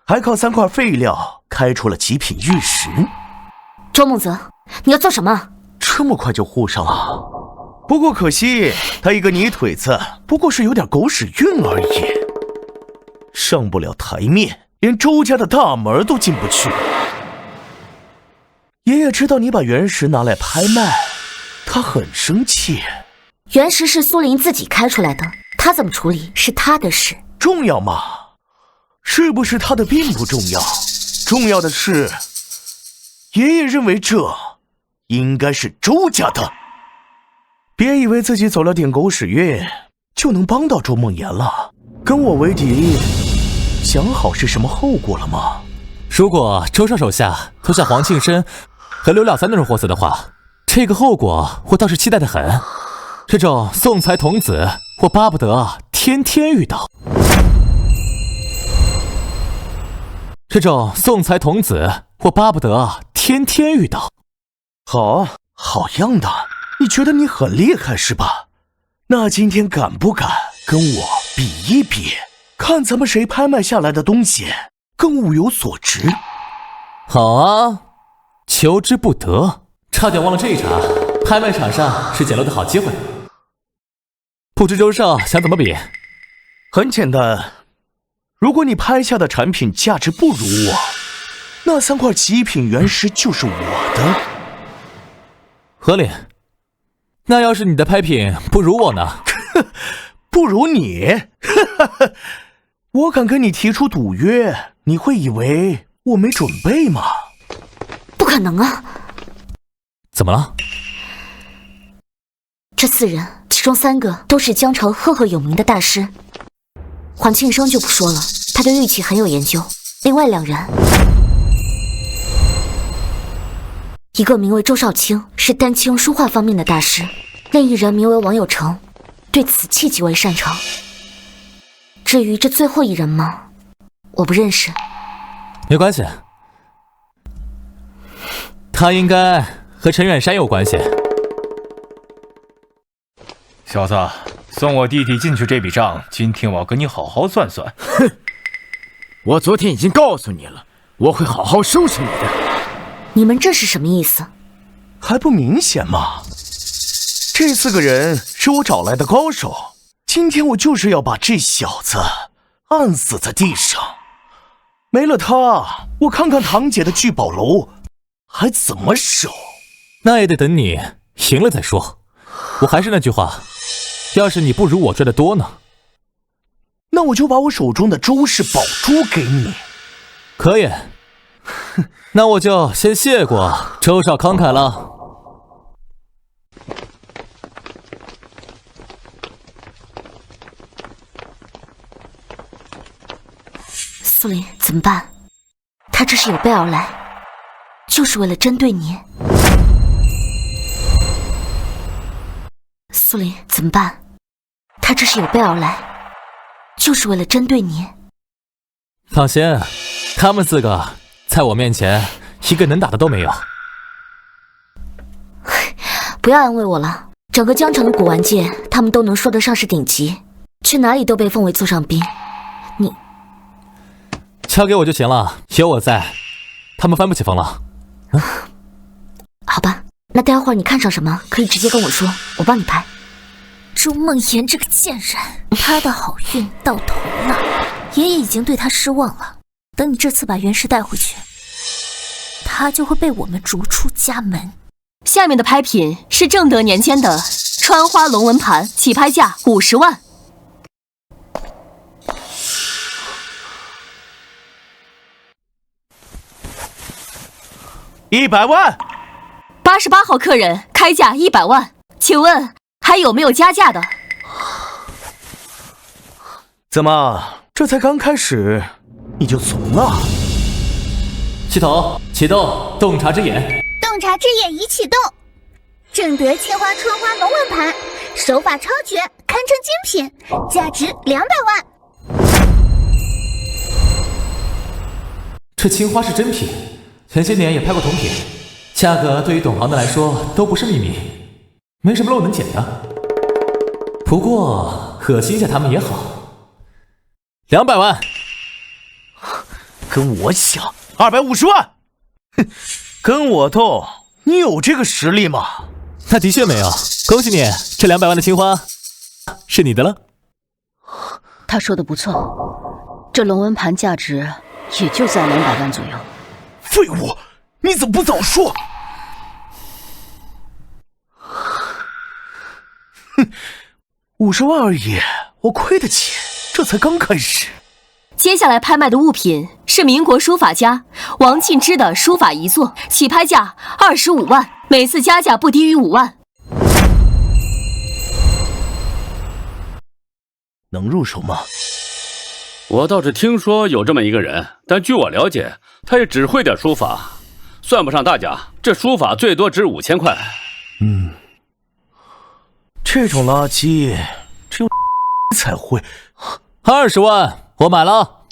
Speaker 8: 还靠3块废料开出了极品玉石。
Speaker 3: 周梦泽，你要做什么？
Speaker 8: 这么快就护上了？不过可惜，他一个泥腿子，不过是有点狗屎运而已，上不了台面，连周家的大门都进不去。爷爷知道你把原石拿来拍卖，他很生气。
Speaker 3: 原石是苏林自己开出来的，他怎么处理是他的事。
Speaker 8: 重要吗？是不是他的并不重要，重要的是，爷爷认为这应该是周家的。别以为自己走了点狗屎运就能帮到周梦言了，跟我为敌，想好是什么后果了吗？
Speaker 1: 如果周少手下都像黄庆生和刘了三那种货色的话，这个后果我倒是期待得很。这种送财童子，我巴不得天天遇到。这种送财童子，我巴不得天天遇到。
Speaker 8: 好样的，你觉得你很厉害是吧？那今天敢不敢跟我比一比，看咱们谁拍卖下来的东西更物有所值？
Speaker 1: 好啊，求之不得。差点忘了这一茬，拍卖场上是捡漏的好机会。不知周少想怎么比？
Speaker 8: 很简单，如果你拍下的产品价值不如我，那3块极品原石就是我的。
Speaker 1: 合理。那要是你的拍品不如我呢？
Speaker 8: 不如你？我敢跟你提出赌约，你会以为我没准备吗？
Speaker 5: 不可能啊！
Speaker 1: 怎么了？
Speaker 5: 这4人，其中3个都是江城赫赫有名的大师。黄庆生就不说了，他对玉器很有研究。另外2人，一个名为周少卿，是丹青书画方面的大师；另一人名为王有成，对瓷器极为擅长。至于这最后一人吗？我不认识。
Speaker 1: 没关系，他应该和陈远山有关系。
Speaker 12: 小子，送我弟弟进去这笔账，今天我要跟你好好算算。
Speaker 10: 哼！我昨天已经告诉你了，我会好好收拾你的。
Speaker 5: 你们这是什么意思？
Speaker 8: 还不明显吗？这4个人是我找来的高手，今天我就是要把这小子按死在地上。没了他，我看看堂姐的聚宝楼还怎么守。
Speaker 1: 那也得等你赢了再说。我还是那句话，要是你不如我赚的多呢？
Speaker 8: 那我就把我手中的周氏宝珠给你。
Speaker 1: 可以。那我就先谢过周少慷慨了。
Speaker 5: 苏林，怎么办？他这是有备而来，就是为了针对你。苏林，怎么办？他这是有备而来，就是为了针对你。
Speaker 1: 放心，他们4个在我面前一个能打的都没有。
Speaker 5: 不要安慰我了，整个江城的古玩界，他们都能说得上是顶级，去哪里都被奉为座上宾。你
Speaker 1: 交给我就行了，有我在，他们翻不起风了。
Speaker 5: 好吧，那待会儿你看上什么，可以直接跟我说，我帮你拍。
Speaker 9: 周梦言这个贱人，他的好运到头了，爷爷已经对他失望了。等你这次把原石带回去，他就会被我们逐出家门。
Speaker 3: 下面的拍品是正德年间的川花龙纹盘，起拍价50万。
Speaker 8: 100万。
Speaker 3: 88号客人开价100万，请问还有没有加价的？
Speaker 8: 怎么，这才刚开始你就怂了？
Speaker 1: 系统启动洞察之眼。
Speaker 2: 洞察之眼已启动。正德千花春花龙纹盘，手法超绝，堪称精品，价值200万。
Speaker 1: 这青花是真品，前些年也拍过同品，价格对于懂行的来说都不是秘密，没什么漏能捡的。不过恶心一下他们也好。200万。
Speaker 8: 跟我抢250万。哼，跟我斗，你有这个实力吗？
Speaker 1: 那的确没有。恭喜你，这200万的青花是你的了。
Speaker 13: 他说的不错，这龙纹盘价值也就在200万左右。
Speaker 8: 废物，你怎么不早说？哼，50万而已，我亏得起，这才刚开始。
Speaker 3: 接下来拍卖的物品是民国书法家王庆之的书法遗作，起拍价25万，每次加价不低于5万。
Speaker 4: 能入手吗？
Speaker 14: 我倒是听说有这么一个人，但据我了解，他也只会点书法，算不上大家。这书法最多值5000块。
Speaker 4: 这种垃圾只有才会。
Speaker 1: 20万，我买了。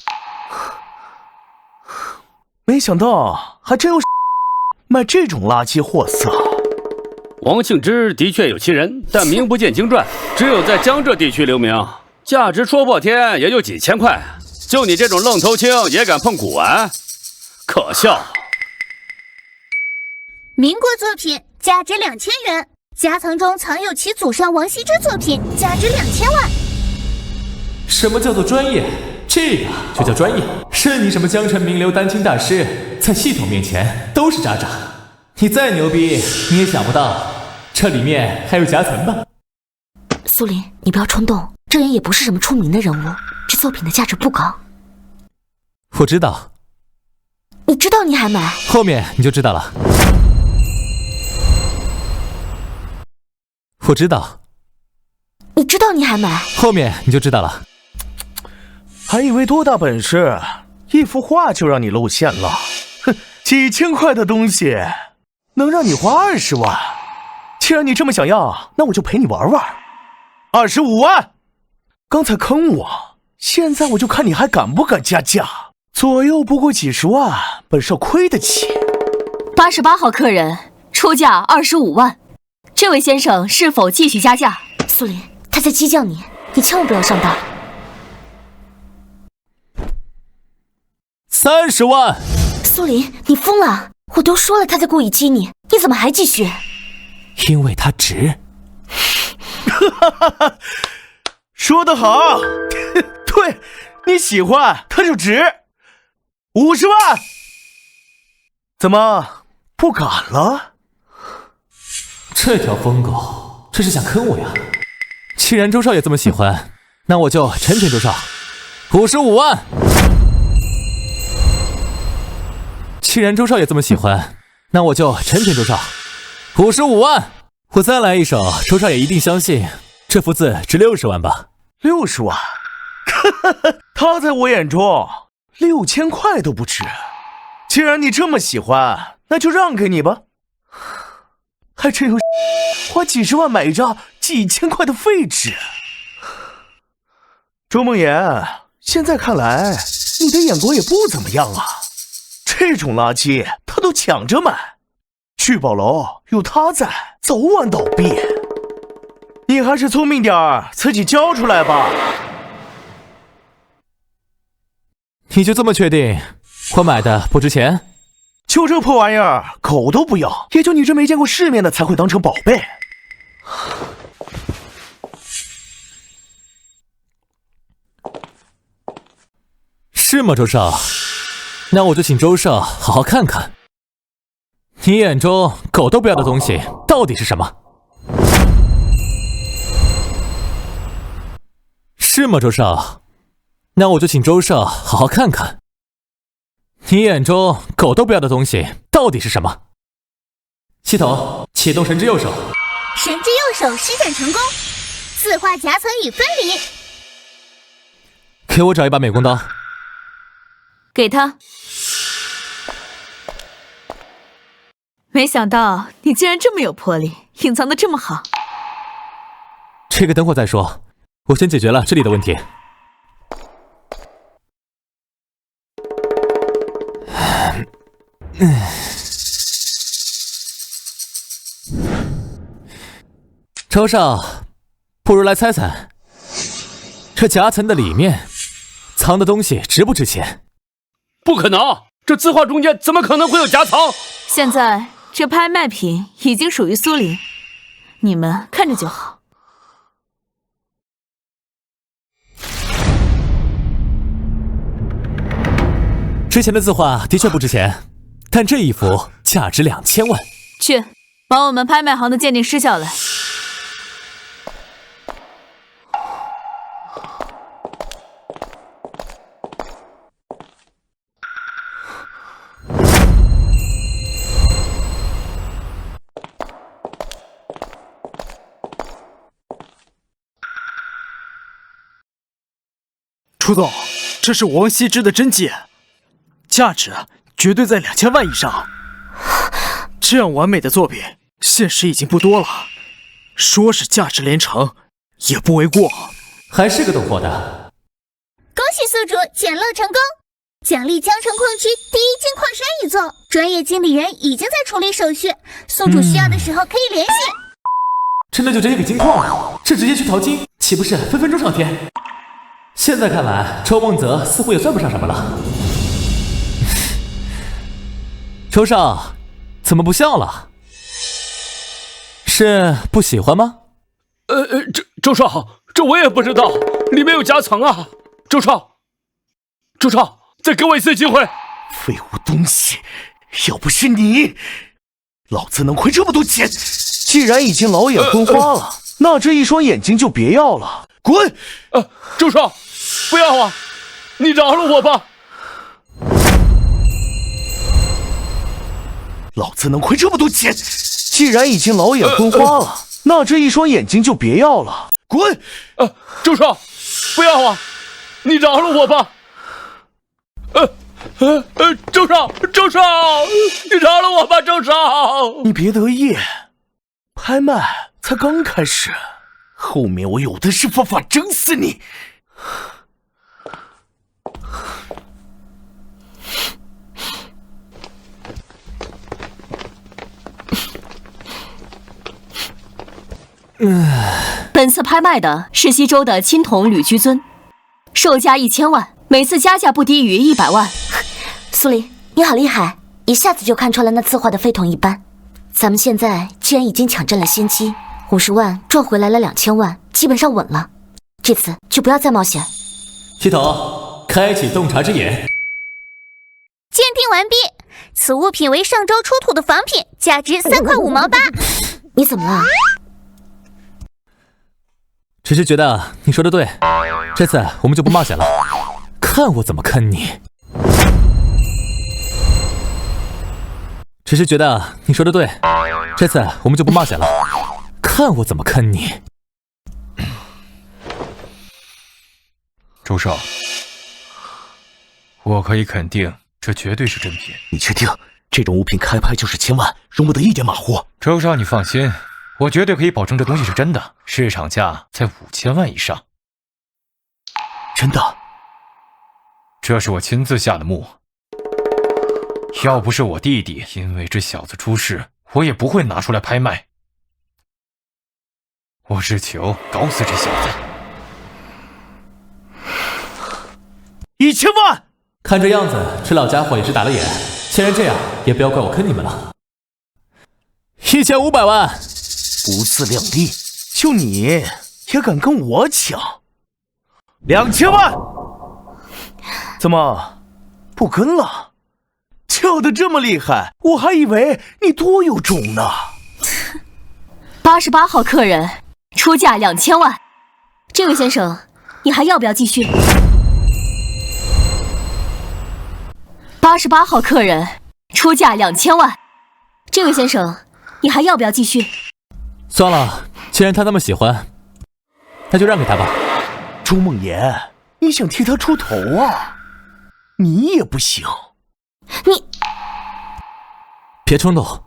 Speaker 4: 没想到还真有卖这种垃圾货色。
Speaker 14: 王庆之的确有其人，但名不见经传，只有在江浙地区留名，价值说破天也就几千块。就你这种愣头青也敢碰古玩，可笑。
Speaker 2: 民国作品价值2000元，夹层中藏有其祖上王羲之作品，价值2000万。
Speaker 1: 什么叫做专业？这个就叫专业。是你什么江城名流丹青大师，在系统面前都是渣渣。你再牛逼，你也想不到这里面还有夹层吧？
Speaker 5: 苏林，你不要冲动，这人也不是什么出名的人物，这作品的价值不高。
Speaker 1: 我知道。
Speaker 5: 你知道你还买？
Speaker 1: 后面你就知道了。我知道。
Speaker 5: 你知道你还买？
Speaker 1: 后面你就知道了。
Speaker 4: 还以为多大本事，一幅画就让你露馅了。哼，几千块的东西能让你花20万。既然你这么想要，那我就陪你玩玩。25万，刚才坑我，现在我就看你还敢不敢加价。左右不过几十万，本少亏得起。
Speaker 3: 88号客人出价25万，这位先生是否继续加价？
Speaker 5: 苏林，他在激将你，你千万不要上当。
Speaker 1: 30万。
Speaker 5: 苏林，你疯了！我都说了他在故意激你，你怎么还继续？
Speaker 1: 因为他值。
Speaker 4: 说得好，对，你喜欢他就值。50万，怎么不敢了？
Speaker 1: 这条疯狗，这是想坑我呀！既然周少爷这么喜欢，那我就成全周少。55万。既然周少爷这么喜欢，那我就成全周少。55万。我再来一首，周少爷一定相信这幅字值60万吧
Speaker 4: ？60万，他在我眼中6000块都不值。既然你这么喜欢，那就让给你吧。还真有花几十万买一张几千块的废纸。周梦言，现在看来你的眼光也不怎么样啊。这种垃圾他都抢着买，聚宝楼有他在，早晚倒闭。你还是聪明点儿，自己交出来吧。
Speaker 1: 你就这么确定我买的不值钱？
Speaker 4: 就这破玩意儿，狗都不要，也就你这没见过世面的才会当成宝贝。
Speaker 1: 是吗，周少？那我就请周少好好看看，你眼中狗都不要的东西到底是什么？是吗，周少？那我就请周少好好看看，你眼中狗都不要的东西到底是什么？系统启动神之右手。
Speaker 2: 神之右手施展成功，四化夹层已分离。
Speaker 1: 给我找一把美工刀。
Speaker 9: 给他。没想到你竟然这么有魄力，隐藏的这么好。
Speaker 1: 这个等会再说，我先解决了这里的问题。周少，不如来猜猜，这夹层的里面藏的东西值不值钱？
Speaker 14: 不可能，这字画中间怎么可能会有夹层？
Speaker 9: 现在这拍卖品已经属于苏林，你们看着就好。
Speaker 1: 之前的字画的确不值钱，但这一幅价值2000万。
Speaker 9: 去，把我们拍卖行的鉴定师叫来。
Speaker 15: 初总，这是王羲之的真迹，价值绝对在2000万以上。这样完美的作品，现实已经不多了，说是价值连城也不为过。
Speaker 1: 还是个懂货的。
Speaker 2: 恭喜宿主捡漏成功，奖励江城矿区第1金矿山一座，专业经理人已经在处理手续，宿主需要的时候可以联系。
Speaker 1: 真的就这一个金矿了，这直接去淘金，岂不是分分钟上天？现在看来，周梦泽似乎也算不上什么了。周少，怎么不笑了？是不喜欢吗？
Speaker 14: 周少，这我也不知道，里面有夹层啊！周少，再给我一次机会！
Speaker 4: 废物东西，要不是你，老子能亏这么多钱。
Speaker 8: 既然已经老眼昏花了，那这一双眼睛就别要了，滚！
Speaker 14: 周少，不要啊！你饶了我吧！
Speaker 8: 老子能亏这么多钱，既然已经老眼昏花了，那这一双眼睛就别要了，滚！
Speaker 14: 周少，不要啊！你饶了我吧！周少，你饶了我吧，周少！
Speaker 8: 你别得意，拍卖才刚开始，后面我有的是方法整死你。
Speaker 3: 本次拍卖的是西周的青铜吕居尊，售价1000万，每次加价不低于100万。
Speaker 5: 苏林，你好厉害，一下子就看出了那字画的非同一般。咱们现在既然已经抢占了先机，50万赚回来了2000万，基本上稳了。这次就不要再冒险。
Speaker 1: 系统开启洞察之眼。
Speaker 2: 鉴定完毕，此物品为上周出土的仿品，价值3块5毛8。
Speaker 5: 你怎么了？
Speaker 1: 只是觉得你说的对，这次我们就不冒险了，看我怎么坑你。只是觉得你说的对，这次我们就不冒险了，看我怎么坑你。
Speaker 12: 周少，我可以肯定这绝对是真品。
Speaker 8: 你确定这种物品开拍就是1000万，容不得一点马虎？
Speaker 12: 周少，你放心，我绝对可以保证这东西是真的，市场价在5000万以上。
Speaker 8: 真的？
Speaker 12: 这是我亲自下的墓，要不是我弟弟因为这小子出事，我也不会拿出来拍卖。我只求搞死这小子。
Speaker 8: 1000万！
Speaker 1: 看这样子，这老家伙也是打了眼。既然这样，也不要怪我坑你们了。1500万！
Speaker 8: 不自量力，就你也敢跟我抢？2000万！怎么不跟了？跳得这么厉害，我还以为你多有种呢。
Speaker 3: 88号客人出价2000万，这位先生，你还要不要继续？88号客人出价2000万，这位先生，你还要不要继续？
Speaker 1: 算了，既然他那么喜欢，那就让给他吧。
Speaker 8: 周梦言，你想替他出头啊？你也不行。
Speaker 5: 你
Speaker 1: 别冲动，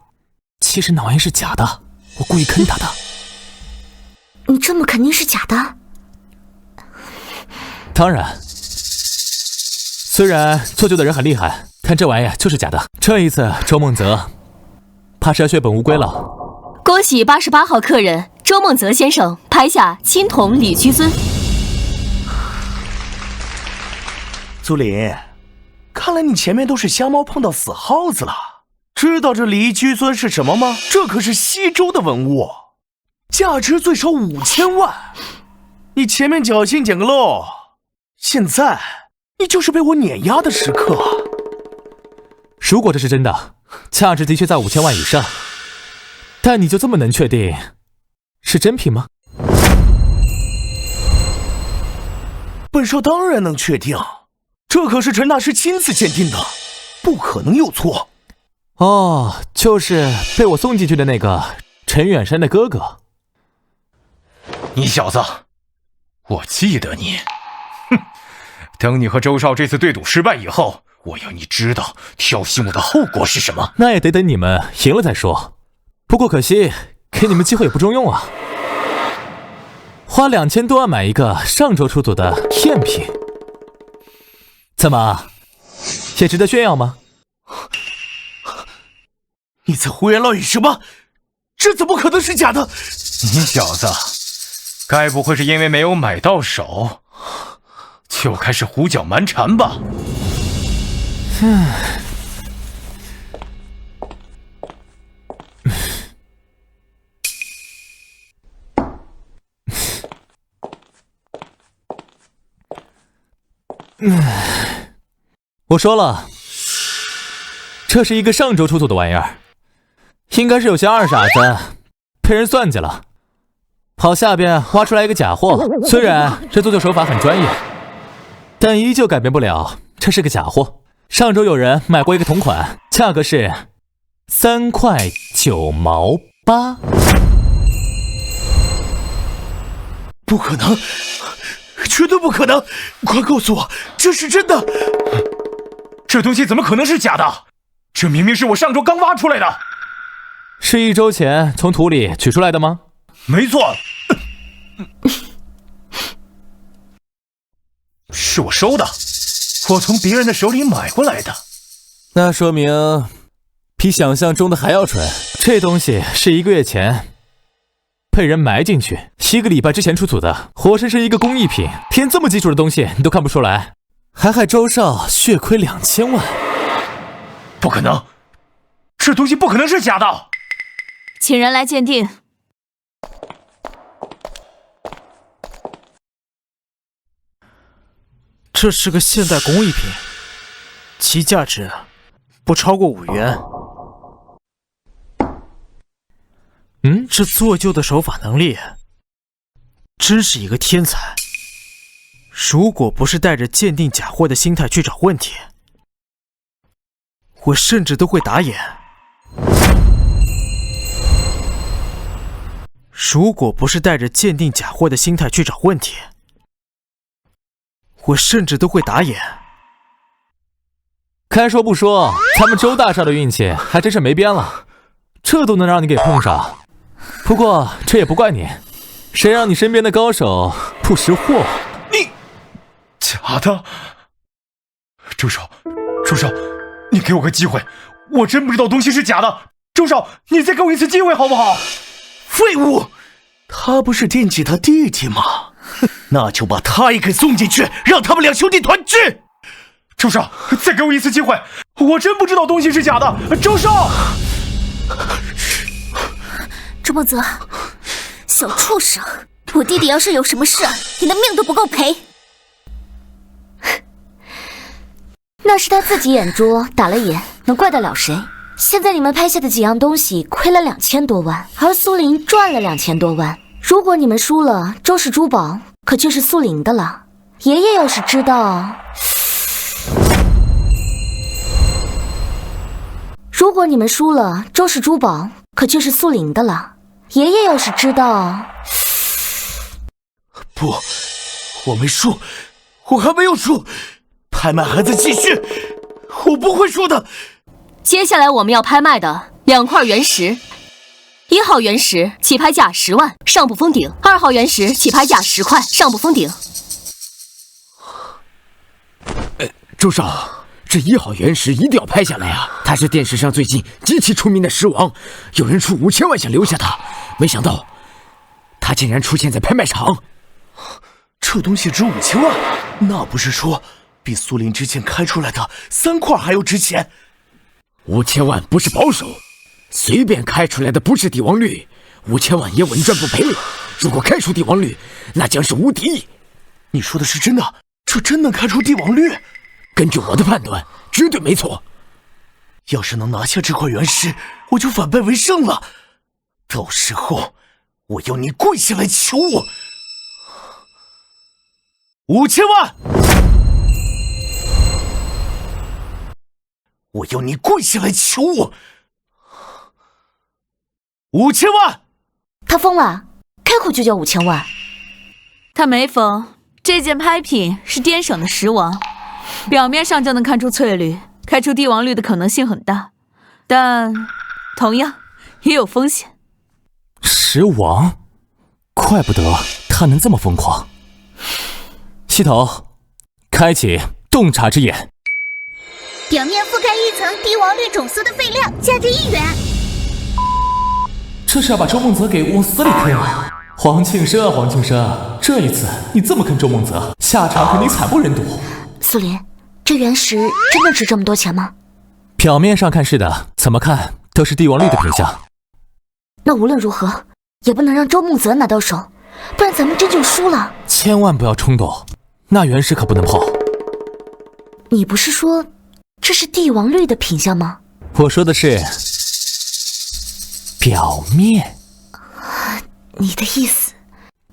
Speaker 1: 其实那玩意是假的，我故意坑他的。
Speaker 5: 你这么肯定是假的？
Speaker 1: 当然，虽然做旧的人很厉害，但这玩意就是假的。这一次周梦泽怕是要血本无归了。
Speaker 3: 恭喜88号客人周梦泽先生拍下青铜李居尊。
Speaker 8: 苏林，看来你前面都是瞎猫碰到死耗子了。知道这李居尊是什么吗？这可是西周的文物，价值最少5000万。你前面侥幸捡个漏，现在你就是被我碾压的时刻。
Speaker 1: 如果这是真的，价值的确在5000万以上，但你就这么能确定是真品吗？
Speaker 8: 本少当然能确定，这可是陈大师亲自鉴定的，不可能有错。
Speaker 1: 哦，就是被我送进去的那个陈远山的哥哥。
Speaker 12: 你小子，我记得你。哼，等你和周少这次对赌失败以后，我要你知道挑衅我的后果是什么。
Speaker 1: 那也得等你们赢了再说。不过可惜，给你们机会也不中用啊。花2000多万买一个上周出土的赝品，怎么，也值得炫耀吗？
Speaker 4: 你在胡言乱语什么？这怎么可能是假的？
Speaker 12: 你小子，该不会是因为没有买到手，就开始胡搅蛮缠吧？
Speaker 1: 我说了，这是一个上周出土的玩意儿，应该是有些二傻子被人算计了，跑下边挖出来一个假货。虽然这做旧手法很专业，但依旧改变不了这是个假货。上周有人买过一个同款，价格是3块9毛8。
Speaker 4: 不可能，绝对不可能！快告诉我，这是真的！
Speaker 12: 这东西怎么可能是假的？这明明是我上周刚挖出来的。
Speaker 1: 是1周前从土里取出来的吗？
Speaker 12: 没错，是我收的，我从别人的手里买过来的。
Speaker 1: 那说明比想象中的还要蠢。这东西是1个月前被人埋进去，1个礼拜之前出土的，活生生一个工艺品。连这么基础的东西你都看不出来，还害周少血亏2000万。
Speaker 12: 不可能，这东西不可能是假的。
Speaker 9: 请人来鉴定。
Speaker 15: 这是个现代工艺品，其价值不超过5元。这做旧的手法能力，真是一个天才。如果不是带着鉴定假货的心态去找问题，我甚至都会打眼。如果不是带着鉴定假货的心态去找问题，我甚至都会打眼。
Speaker 1: 该说不说，咱们周大少的运气还真是没边了，这都能让你给碰上。不过这也不怪你，谁让你身边的高手不识货？
Speaker 12: 你假的！周少，你给我个机会，我真不知道东西是假的。周少，你再给我一次机会好不好？
Speaker 4: 废物！他不是惦记他弟弟吗？那就把他也给送进去，让他们2兄弟团聚。
Speaker 12: 周少，再给我一次机会，我真不知道东西是假的。周少，
Speaker 5: 周梦泽，小畜生！我弟弟要是有什么事，你的命都不够赔。
Speaker 3: 那是他自己眼拙打了眼，能怪得了谁？现在你们拍下的几样东西亏了2000多万，而苏林赚了2000多万。如果你们输了，周氏珠宝可就是苏林的了。爷爷要是知道，如果你们输了，周氏珠宝可就是苏林的了。爷爷要是知道，
Speaker 4: 不，我没输，我还没有输，拍卖还在继续，我不会输的。
Speaker 3: 接下来我们要拍卖的2块原石，1号原石起拍价10万，上不封顶；2号原石起拍价10块，上不封顶。
Speaker 10: 周少，这1号原石一定要拍下来啊！他是电视上最近极其出名的石王，有人出5000万想留下他，没想到他竟然出现在拍卖场。
Speaker 4: 这东西值5000万，那不是说比苏林之前开出来的3块还要值钱
Speaker 10: ？5000万不是保守，随便开出来的不是帝王绿，5000万也稳赚不赔。如果开出帝王绿，那将是无敌。
Speaker 4: 你说的是真的？这真能开出帝王绿？
Speaker 10: 根据我的判断，绝对没错。
Speaker 4: 要是能拿下这块原石，我就反败为胜了。到时候，我要你跪下来求我，5000万！我要你跪下来求我，5000万！
Speaker 3: 他疯了，开口就叫5000万。
Speaker 9: 他没疯，这件拍品是滇省的石王，表面上就能看出翠绿，开出帝王绿的可能性很大，但同样也有风险。
Speaker 1: 石王，怪不得他能这么疯狂。系统，开启洞察之眼。
Speaker 2: 表面覆盖一层帝王绿种色的废料，价值1元。
Speaker 1: 这是要把周梦泽给往死里推吗？黄庆生啊，黄庆生，这一次你这么坑周梦泽，下场肯定惨不忍睹。
Speaker 5: 苏林，这原石真的值这么多钱吗？
Speaker 1: 表面上看是的，怎么看都是帝王绿的品相。
Speaker 5: 那无论如何，也不能让周梦泽拿到手，不然咱们真就输了。
Speaker 1: 千万不要冲动，那原石可不能碰。
Speaker 5: 你不是说这是帝王绿的品相吗？
Speaker 1: 我说的是表面。
Speaker 5: 你的意思，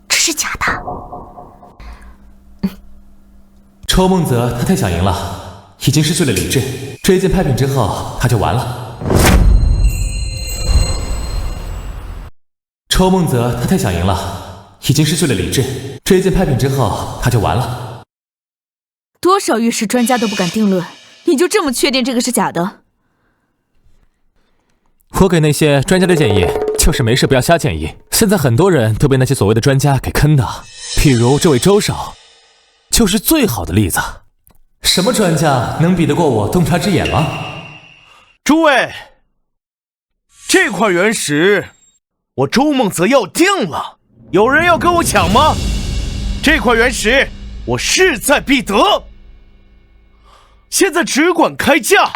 Speaker 5: 这是假的？
Speaker 1: 周梦泽他太想赢了，已经失去了理智。这一件拍品之后，他就完了。周梦泽他太想赢了，已经失去了理智。这一件拍品之后，他就完了。
Speaker 9: 多少玉石专家都不敢定论，你就这么确定这个是假的？
Speaker 1: 我给那些专家的建议就是没事不要瞎建议。现在很多人都被那些所谓的专家给坑的，譬如这位周少，就是最好的例子。什么专家能比得过我洞察之眼吗？
Speaker 4: 诸位，这块原石我周梦泽要定了，有人要跟我抢吗？这块原石我势在必得，现在只管开价。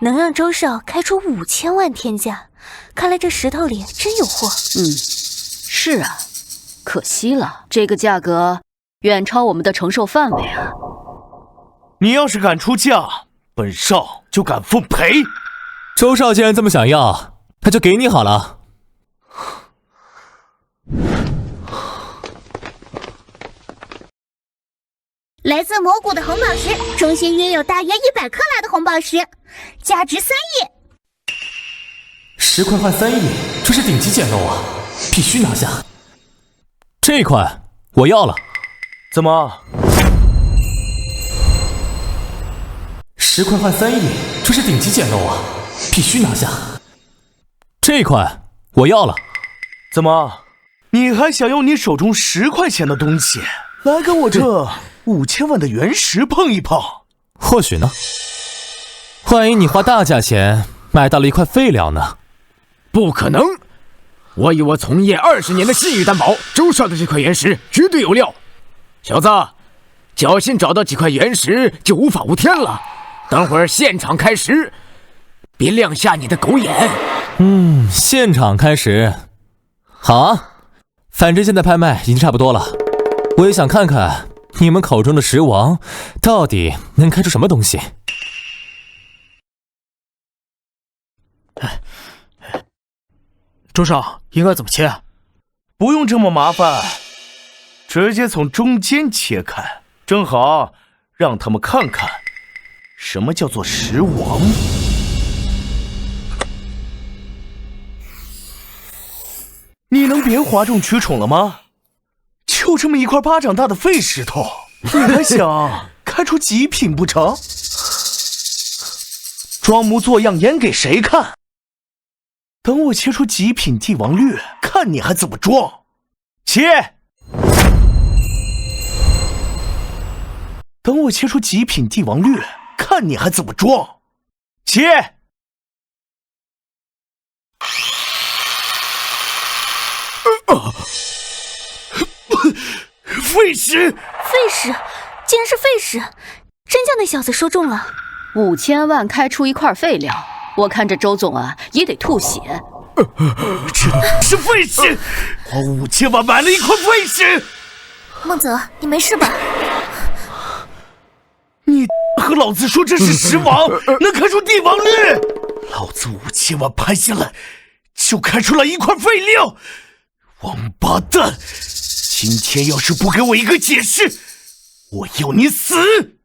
Speaker 5: 能让周少开出5000万天价，看来这石头里真有货。
Speaker 13: 是啊，可惜了，这个价格远超我们的承受范围啊。
Speaker 4: 你要是敢出价，本少就敢奉陪。
Speaker 1: 周少既然这么想要，那就给你好了。
Speaker 2: 来自魔谷的红宝石，中心约有大约100克拉的红宝石，价值3亿。
Speaker 1: 10块换3亿，这是顶级捡漏啊，必须拿下。这块我要了。
Speaker 4: 怎么
Speaker 1: ？10块换3亿，这是顶级捡漏啊，必须拿下。这块我要了。
Speaker 4: 怎么？你还想用你手中10块钱的东西来跟我这5000万的原石碰一碰？
Speaker 1: 或许呢。万一你花大价钱买到了一块废料呢？
Speaker 10: 不可能！我以我从业20年的信誉担保，周少的这块原石绝对有料。小子，侥幸找到几块原石就无法无天了。等会儿现场开石，别亮瞎你的狗眼。
Speaker 1: 现场开石，好啊。反正现在拍卖已经差不多了，我也想看看你们口中的石王到底能开出什么东西。
Speaker 15: 周少应该怎么切？
Speaker 4: 不用这么麻烦，直接从中间切开，正好让他们看看什么叫做石王。你能别哗众取宠了吗？就这么一块巴掌大的废石头，你还想开出极品不成？装模作样演给谁看？等我切出极品帝王绿，看你还怎么装！切！等我切出极品帝王绿，看你还怎么装！切！废石！
Speaker 5: 废石，竟然是废石！真叫那小子说中了。
Speaker 13: 5000万开出一块废料，我看这周总啊也得吐血。
Speaker 4: 这是废石！花5000万买了一块废石！
Speaker 5: 孟泽，你没事吧？
Speaker 4: 你和老子说这是石王，能开出帝王绿？老子5000万拍下来，就开出了一块废料！王八蛋！今天要是不给我一个解释，我要你死！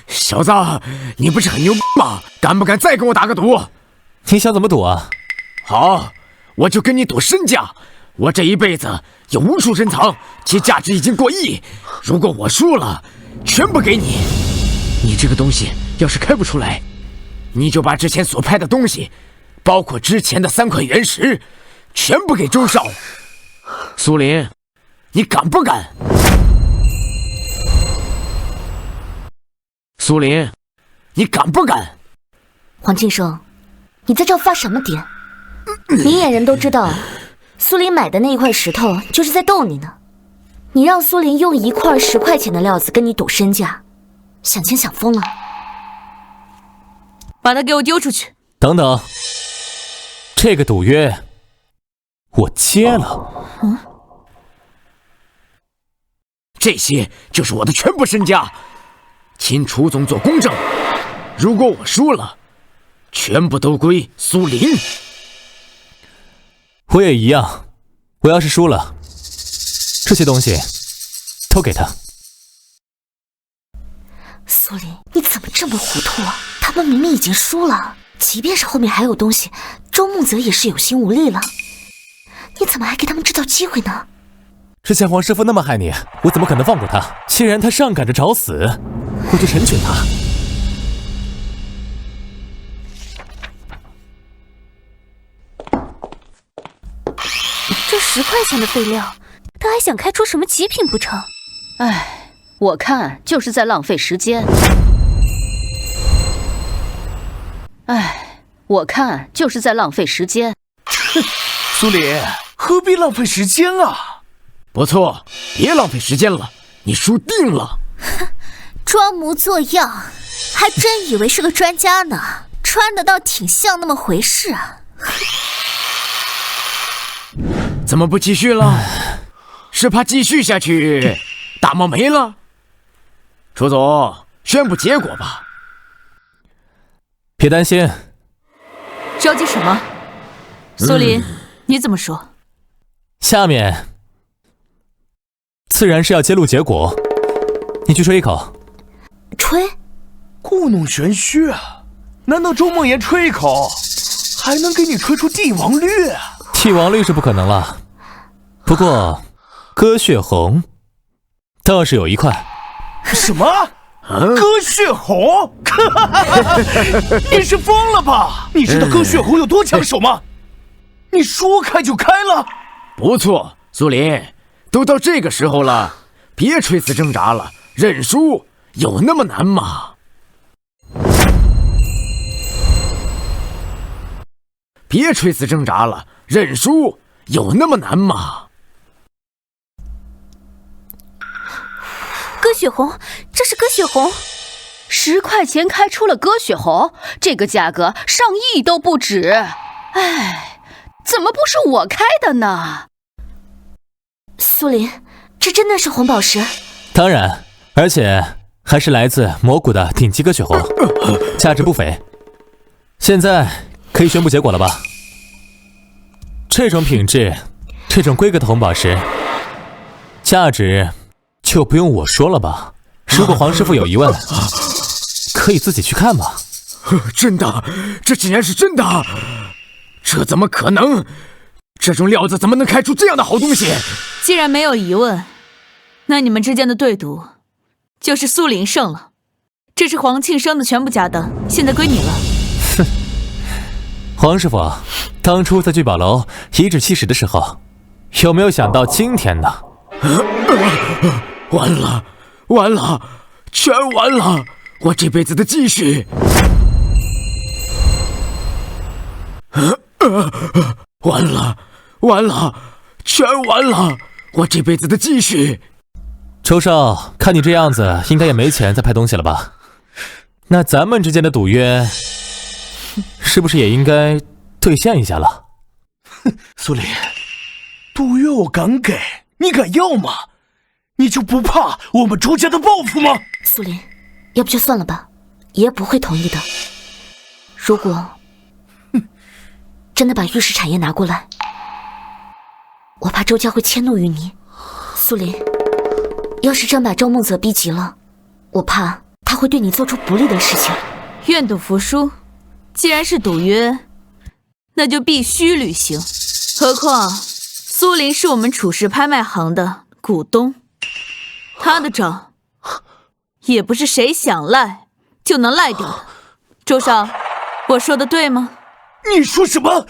Speaker 10: 小子，你不是很牛吗？敢不敢再跟我打个赌？
Speaker 1: 你想怎么赌啊？
Speaker 10: 好，我就跟你赌身家，我这一辈子有无数珍藏，其价值已经过亿。如果我输了，全部给你。你这个东西要是开不出来，你就把之前所拍的东西，包括之前的3块原石，全部给周少。苏林，你敢不敢？苏林，你敢不敢？
Speaker 3: 黄庆生，你在这发什么癫？明眼人都知道，苏林买的那一块石头就是在逗你呢。你让苏林用1块10块钱的料子跟你赌身价，想钱想疯了。
Speaker 9: 把他给我丢出去！
Speaker 1: 等等，这个赌约我接了。
Speaker 10: 这些就是我的全部身家，请楚总做公证。如果我输了，全部都归苏林。
Speaker 1: 我也一样，我要是输了，这些东西都给他。
Speaker 3: 苏林，你怎么这么糊涂啊？他们明明已经输了，即便是后面还有东西，周梦泽也是有心无力了。你怎么还给他们制造机会呢？
Speaker 1: 之前黄师傅那么害你，我怎么可能放过他？既然他上赶着找死，我就成全他。
Speaker 3: 这10块钱的废料，他还想开出什么极品不成？
Speaker 13: 唉，我看就是在浪费时间。唉，我看就是在浪费时间。
Speaker 4: 哼，苏林，何必浪费时间啊？
Speaker 10: 不错，别浪费时间了，你输定了。
Speaker 5: 装模作样，还真以为是个专家呢，穿的倒挺像那么回事啊。
Speaker 10: 怎么不继续了？是怕继续下去大梦没了？楚总，宣布结果吧。
Speaker 1: 别担心。
Speaker 9: 着急什么？苏林，你怎么说？
Speaker 1: 下面自然是要揭露结果，你去吹一口。
Speaker 3: 吹？
Speaker 4: 故弄玄虚啊！难道周梦言吹一口，还能给你吹出帝王绿啊？
Speaker 1: 帝王绿是不可能了，不过鸽血红倒是有1块。
Speaker 4: 什么？鸽血红？你是疯了吧？你知道鸽血红有多抢手吗？你说开就开了。
Speaker 10: 不错，苏林，都到这个时候了，别垂死挣扎了，认输有那么难吗？别垂死挣扎了，认输有那么难吗？
Speaker 3: 鸽血红，这是鸽血红
Speaker 13: ，10块钱开出了鸽血红，这个价格上亿都不止。唉，怎么不是我开的呢？
Speaker 3: 苏林，这真的是红宝石？
Speaker 1: 当然，而且还是来自魔谷的顶级鸽血红，价值不菲。现在可以宣布结果了吧？这种品质、这种规格的红宝石，价值就不用我说了吧？如果黄师傅有疑问，可以自己去看吧。
Speaker 10: 真的，这竟然是真的！这怎么可能？这种料子怎么能开出这样的好东西？
Speaker 9: 既然没有疑问，那你们之间的对赌就是苏林胜了。这是黄庆生的全部家当，现在归你了。
Speaker 1: 哼，黄师傅，当初在聚宝楼颐指气使的时候，有没有想到今天呢？
Speaker 10: 完了，完了，全完了！我这辈子的积蓄，完了，完了，全完了！我这辈子的积蓄。
Speaker 1: 周少，看你这样子，应该也没钱再拍东西了吧？那咱们之间的赌约，是不是也应该兑现一下了？
Speaker 4: 苏林，赌约我敢给，你敢要吗？你就不怕我们周家的报复吗？
Speaker 3: 苏林，要不就算了吧，爷不会同意的。如果真的把玉石产业拿过来，我怕周家会迁怒于你。苏林，要是真把周梦泽逼急了，我怕他会对你做出不利的事情。
Speaker 9: 愿赌服输，既然是赌约，那就必须履行。何况苏林是我们楚氏拍卖行的股东，他的账也不是谁想赖就能赖掉的。周少，我说的对吗？
Speaker 4: 你说什么？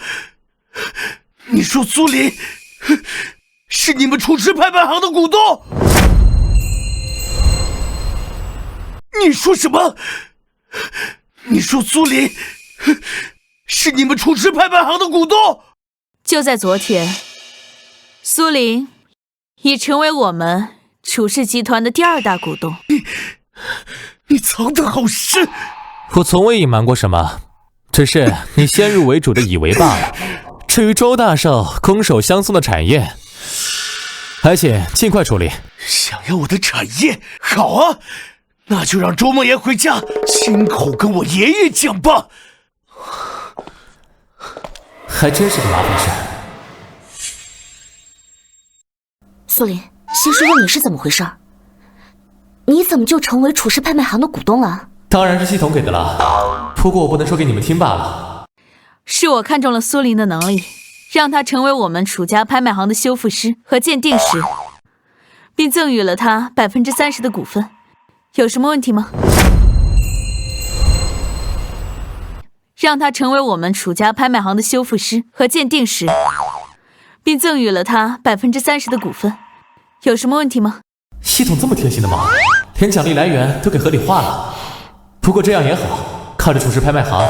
Speaker 4: 你说苏林是你们楚氏拍卖行的股东？你说什么？你说苏林是你们楚氏拍卖行的股东？
Speaker 9: 就在昨天，苏林已成为我们楚氏集团的第2大股东。
Speaker 4: 你藏得好深。
Speaker 1: 我从未隐瞒过什么，只是你先入为主的以为罢了。至于周大少空手相送的产业，还请尽快处理。
Speaker 4: 想要我的产业？好啊，那就让周梦言回家亲口跟我爷爷讲吧。
Speaker 1: 还真是个麻烦事。
Speaker 5: 苏林，先说说你是怎么回事？你怎么就成为楚氏拍卖行的股东了？
Speaker 1: 当然是系统给的了，不过我不能说给你们听罢了。
Speaker 9: 是我看中了苏林的能力，让他成为我们楚家拍卖行的修复师和鉴定师，并赠予了他30%的股份。有什么问题吗？让他成为我们楚家拍卖行的修复师和鉴定师，并赠予了他30%的股份。有什么问题吗？
Speaker 1: 系统这么贴心的吗？连奖励来源都给合理化了。不过这样也好，靠着楚氏拍卖行，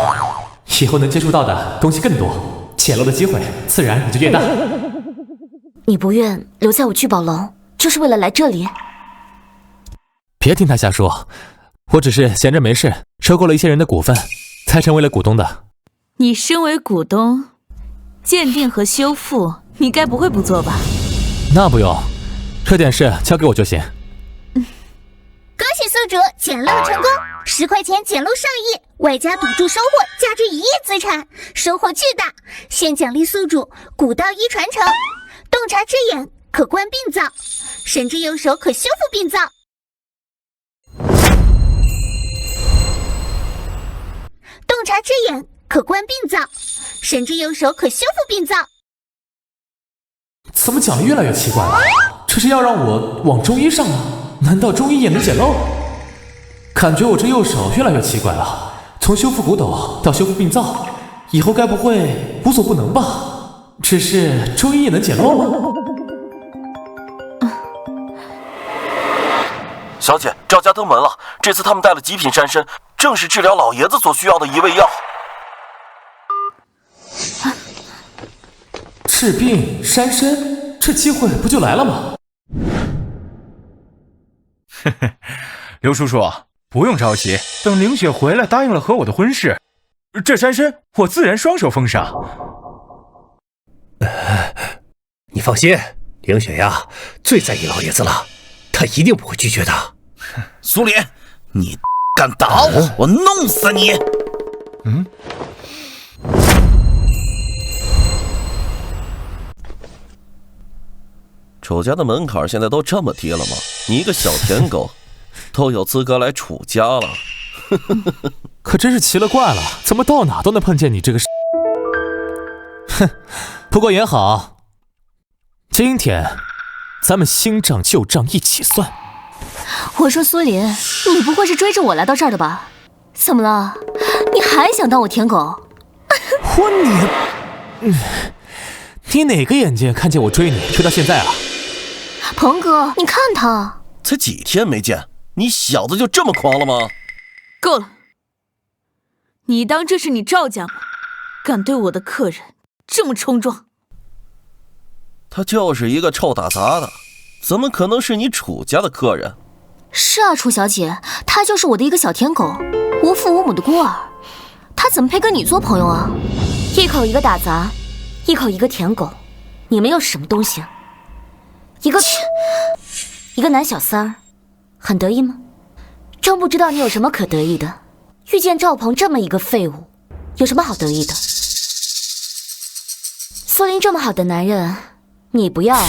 Speaker 1: 以后能接触到的东西更多，潜漏的机会自然也就越大。
Speaker 5: 你不愿留在我聚宝楼，就是为了来这里？
Speaker 1: 别听他瞎说，我只是闲着没事，收购了一些人的股份，才成为了股东的。
Speaker 9: 你身为股东，鉴定和修复，你该不会不做吧？
Speaker 1: 那不用，这点事交给我就行。
Speaker 2: 恭喜宿主捡漏成功，10块钱捡漏上亿，外加赌注收获价值1亿资产，收获巨大。现奖励宿主古道一传承，洞察之眼可观病灶，神之右手可修复病灶。洞察之眼可观病灶，神之右手可修复病灶。
Speaker 1: 怎么奖励越来越奇怪了？这是要让我往中医上吗？难道中医也能捡漏？感觉我这右手越来越奇怪了，从修复古斗到修复病灶，以后该不会无所不能吧？只是中医也能捡漏吗？
Speaker 8: 小姐，赵家登门了。这次他们带了极品山参，正是治疗老爷子所需要的一味药。
Speaker 1: 治病山参，这机会不就来了吗？
Speaker 12: 嘿嘿，刘叔叔，不用着急，等凌雪回来答应了和我的婚事，这山参我自然双手奉上。
Speaker 6: 你放心，凌雪呀，最在意老爷子了，他一定不会拒绝的。
Speaker 4: 苏林，你敢打我，我弄死你！
Speaker 16: 楚家的门槛现在都这么低了吗？你一个小舔狗，都有资格来楚家了。
Speaker 1: 可真是奇了怪了，怎么到哪都能碰见你这个哼，不过也好，今天咱们新账旧账一起算。
Speaker 3: 我说苏林，你不会是追着我来到这儿的吧？怎么了？你还想当我舔狗？
Speaker 1: 你哪个眼睛看见我追你追到现在啊？
Speaker 3: 鹏哥，你看他
Speaker 16: 才几天没见，你小子就这么狂了吗？
Speaker 9: 够了！你当这是你赵家吗？敢对我的客人这么冲撞？
Speaker 16: 他就是一个臭打杂的，怎么可能是你楚家的客人？
Speaker 3: 是啊，楚小姐，他就是我的一个小舔狗，无父无母的孤儿，他怎么配跟你做朋友啊？
Speaker 5: 一口一个打杂，一口一个舔狗，你们又是什么东西？一个男小三儿，很得意吗？真不知道你有什么可得意的。遇见赵鹏这么一个废物，有什么好得意的？苏林这么好的男人，你不要，我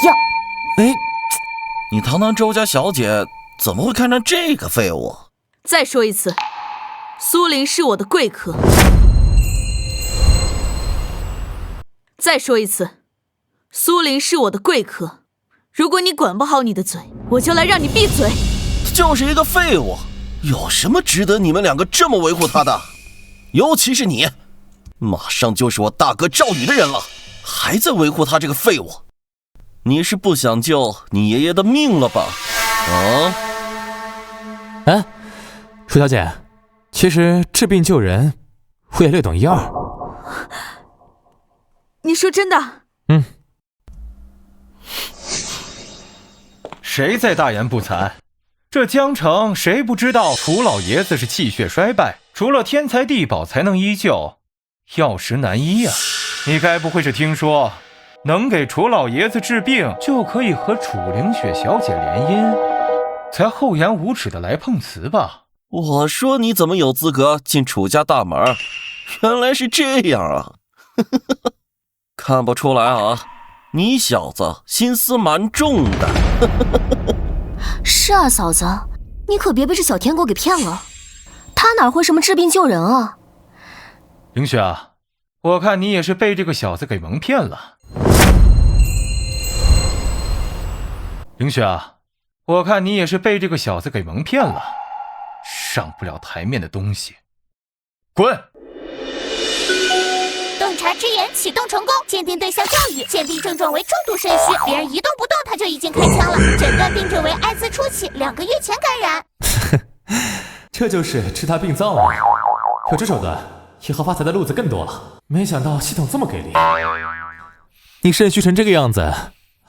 Speaker 5: 要。
Speaker 16: 你堂堂周家小姐，怎么会看上这个废物？
Speaker 9: 再说一次，苏林是我的贵客。再说一次，苏林是我的贵客，如果你管不好你的嘴，我就来让你闭嘴。
Speaker 16: 就是一个废物，有什么值得你们两个这么维护他的？尤其是你，马上就是我大哥赵宇的人了，还在维护他这个废物。你是不想救你爷爷的命了吧？啊？
Speaker 1: 哎，楚小姐，其实治病救人，我也略懂一二。
Speaker 9: 你说真的？
Speaker 1: 嗯。
Speaker 12: 谁在大言不惭？这江城谁不知道楚老爷子是气血衰败，除了天才地宝才能医救，药石难医啊！你该不会是听说能给楚老爷子治病就可以和楚凌雪小姐联姻，才厚颜无耻的来碰瓷吧？
Speaker 16: 我说你怎么有资格进楚家大门？原来是这样啊！看不出来啊，你小子心思蛮重的。
Speaker 3: 是啊，嫂子，你可别被这小天狗给骗了，他哪会什么治病救人啊？
Speaker 12: 凌雪啊，我看你也是被这个小子给蒙骗了。凌雪啊，我看你也是被这个小子给蒙骗了，上不了台面的东西，滚！
Speaker 2: 洞察之眼启动成功，鉴定对象赵宇，鉴定症状为重度肾虚，别人一动不动他就已经开枪了，诊断病症为艾滋初期，2个月前感染。
Speaker 1: 这就是治他病灶啊！有这手段，以后发财的路子更多了。没想到系统这么给力，你肾虚成这个样子，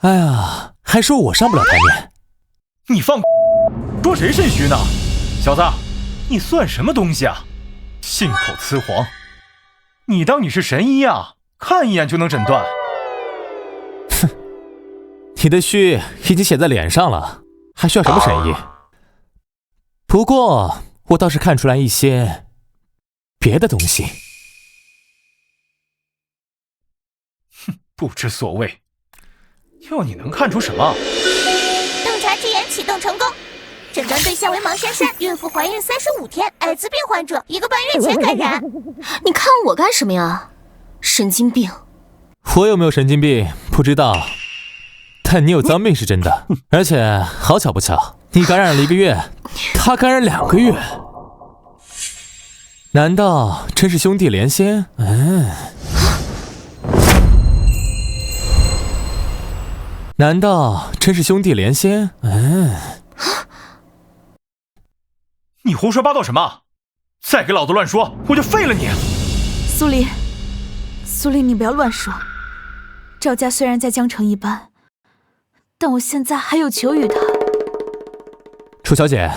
Speaker 1: 哎呀，还说我上不了台面。
Speaker 12: 你放说谁肾虚呢？小子，你算什么东西啊？信口雌黄！你当你是神医啊？看一眼就能诊断？
Speaker 1: 哼，你的虚已经写在脸上了，还需要什么神医？不过我倒是看出来一些别的东西。
Speaker 12: 哼，不知所谓。要你能看出什么？
Speaker 2: 洞察之眼启动成功，诊断对象为芒珊珊，孕妇怀孕35天，艾滋病患者，1个半月前感染。
Speaker 3: 你看我干什么呀？神经病！
Speaker 1: 我有没有神经病不知道，但你有脏病是真的。而且好巧不巧，你感染了1个月，他感染2个月，难道真是兄弟连心？难道真是兄弟连心？
Speaker 12: 你胡说八道什么？再给老子乱说，我就废了你！
Speaker 9: 苏黎，你不要乱说。赵家虽然在江城一般，但我现在还有求于他。
Speaker 1: 楚小姐，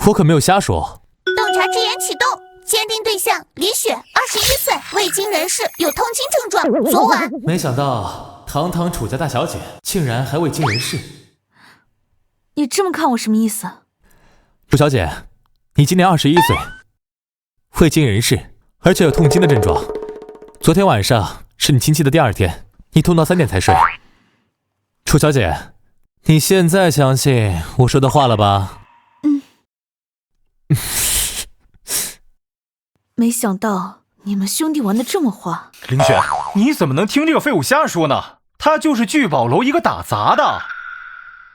Speaker 1: 我可没有瞎说。
Speaker 2: 洞察之眼启动，鉴定对象李雪，21岁，未经人事，有痛经症状。昨晚
Speaker 1: 没想到堂堂楚家大小姐竟然还未经人事。
Speaker 9: 你这么看我什么意思？
Speaker 1: 楚小姐，你今年21岁，未经人事，而且有痛经的症状。昨天晚上是你亲戚的第2天，你痛到3点才睡。楚小姐，你现在相信我说的话了吧？
Speaker 9: 没想到你们兄弟玩的这么花。
Speaker 12: 凌雪，你怎么能听这个废物瞎说呢？他就是聚宝楼一个打杂的，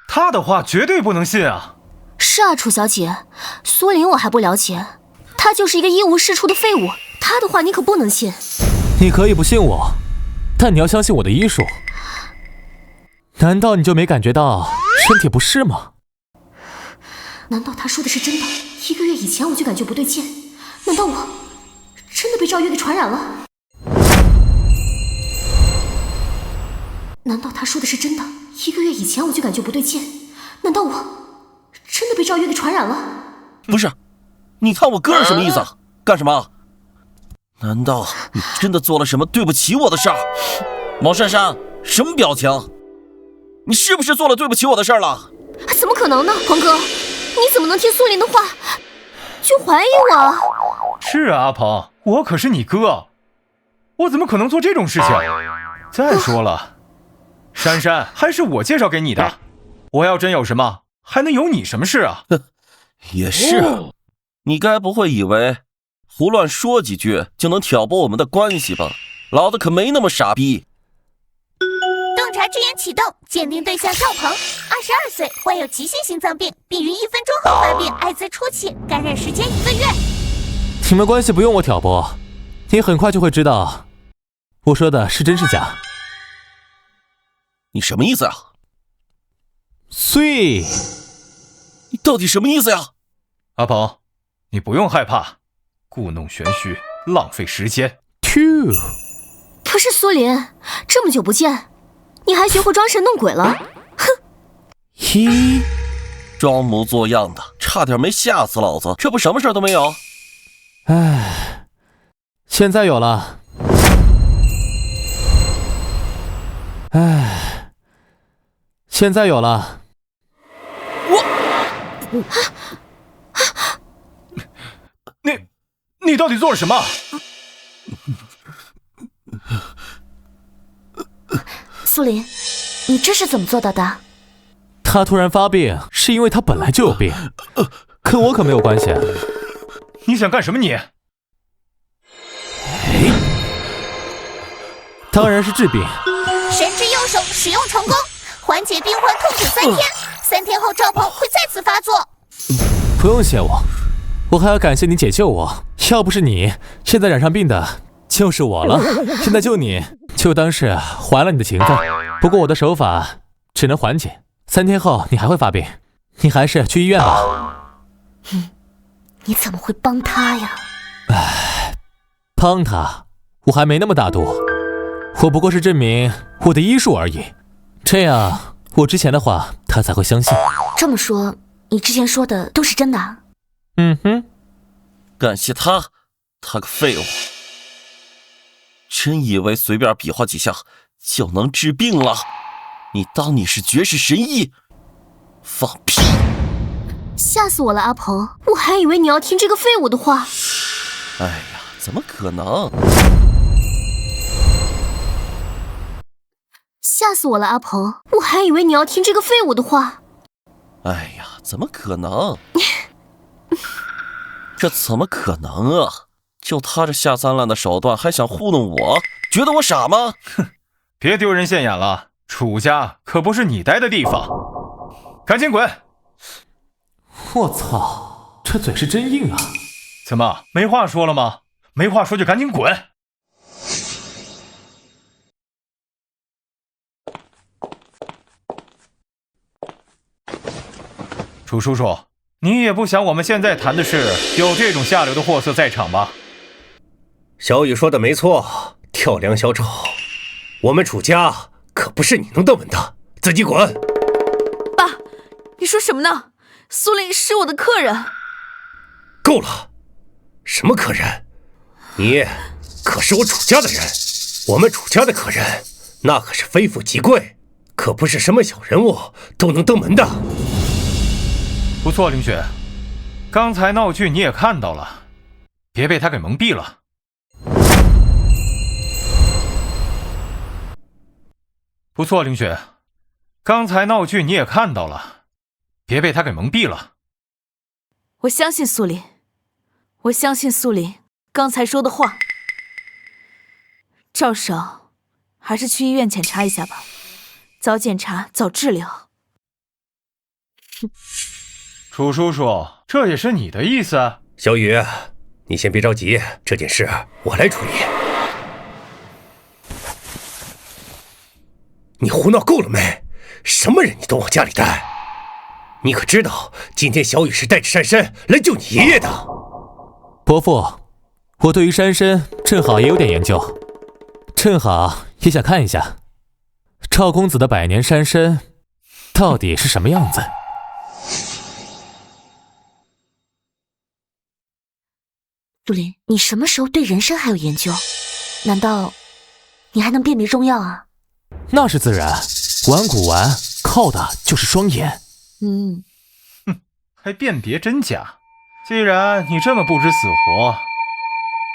Speaker 12: 他的话绝对不能信啊！
Speaker 3: 是啊，楚小姐，苏林我还不了解，他就是一个一无是处的废物，他的话你可不能信。
Speaker 1: 你可以不信我，但你要相信我的医术。难道你就没感觉到身体不适吗？
Speaker 3: 难道他说的是真的？1个月以前我就感觉不对劲，难道我真的被赵月给传染了？难道他说的是真的？1个月以前我就感觉不对劲，难道我真的被赵月给传染了？
Speaker 16: 不是，你看我哥是什么意思？干什么？难道你真的做了什么对不起我的事儿？毛珊珊，什么表情？你是不是做了对不起我的事儿了？
Speaker 3: 怎么可能呢，鹏哥，你怎么能听苏林的话就怀疑我？
Speaker 12: 是啊，阿鹏，我可是你哥，我怎么可能做这种事情？再说了，珊珊还是我介绍给你的，我要真有什么，还能有你什么事啊？
Speaker 16: 也是，你该不会以为胡乱说几句就能挑拨我们的关系吧？老子可没那么傻逼。
Speaker 2: 洞察之眼启动，鉴定对象赵鹏，22岁，患有急性心脏病，并于1分钟后发病，艾滋初期，感染时间1个月。
Speaker 1: 你们关系不用我挑拨，你很快就会知道我说的是真是假。
Speaker 16: 你什么意思啊？
Speaker 1: 碎，
Speaker 16: 你到底什么意思呀？
Speaker 12: 阿鹏，你不用害怕，故弄玄虚，浪费时间。
Speaker 3: 可是苏林，这么久不见，你还学会装神弄鬼了？哼！
Speaker 16: 嘿，装模作样的，差点没吓死老子，这不什么事都没有。
Speaker 1: 唉，现在有了。唉，现在有了。
Speaker 12: 你到底做了什么？
Speaker 5: 苏林，你这是怎么做到的？
Speaker 1: 他突然发病，是因为他本来就有病，跟我可没有关系。
Speaker 12: 你想干什么你？
Speaker 1: 当然是治病。
Speaker 2: 神之右手使用成功，缓解病患痛苦3天，3天后赵鹏会再次发作。
Speaker 1: 不用谢我，我还要感谢你解救我，要不是你，现在染上病的就是我了。现在救你，就当是还了你的情分。不过我的手法只能缓解，3天后你还会发病，你还是去医院吧。
Speaker 5: 你怎么会帮他呀？
Speaker 1: 唉，帮他，我还没那么大度，我不过是证明我的医术而已。这样，我之前的话他才会相信。
Speaker 5: 这么说，你之前说的都是真的啊？
Speaker 1: 嗯哼，
Speaker 16: 感谢他，他个废物！真以为随便比划几下就能治病了？你当你是绝世神医？放屁！
Speaker 3: 吓死我了，阿鹏！我还以为你要听这个废物的话。
Speaker 16: 哎呀，怎么可能？
Speaker 3: 吓死我了，阿鹏！我还以为你要听这个废物的话。
Speaker 16: 哎呀，怎么可能？这怎么可能啊？就他这下三滥的手段，还想糊弄我？觉得我傻吗？
Speaker 12: 哼，别丢人现眼了，楚家可不是你待的地方，赶紧滚！
Speaker 1: 我操，这嘴是真硬啊！
Speaker 12: 怎么没话说了吗？没话说就赶紧滚！楚叔叔，你也不想我们现在谈的是有这种下流的货色在场吧？
Speaker 6: 小雨说的没错，跳梁小丑，我们楚家可不是你能登门的，自己滚！
Speaker 9: 爸，你说什么呢？苏林是我的客人。
Speaker 6: 够了，什么客人？你可是我楚家的人，我们楚家的客人那可是非富即贵，可不是什么小人物都能登门的。
Speaker 12: 不错，凌雪，刚才闹剧你也看到了，别被他给蒙蔽了。不错，凌雪，刚才闹剧你也看到了，别被他给蒙蔽了。
Speaker 9: 我相信苏林，我相信苏林刚才说的话。赵少，还是去医院检查一下吧，早检查早治疗。
Speaker 12: 楚叔叔，这也是你的意思？
Speaker 6: 小雨，你先别着急，这件事我来处理。你胡闹够了没？什么人你都往家里带？你可知道今天小雨是带着珊珊来救你爷爷的？
Speaker 1: 伯父，我对于珊珊正好也有点研究，正好也想看一下赵公子的百年珊珊到底是什么样子。
Speaker 5: 苏林，你什么时候对人参还有研究？难道你还能辨别中药啊？
Speaker 1: 那是自然，玩古玩靠的就是双眼。
Speaker 12: 还辨别真假？既然你这么不知死活，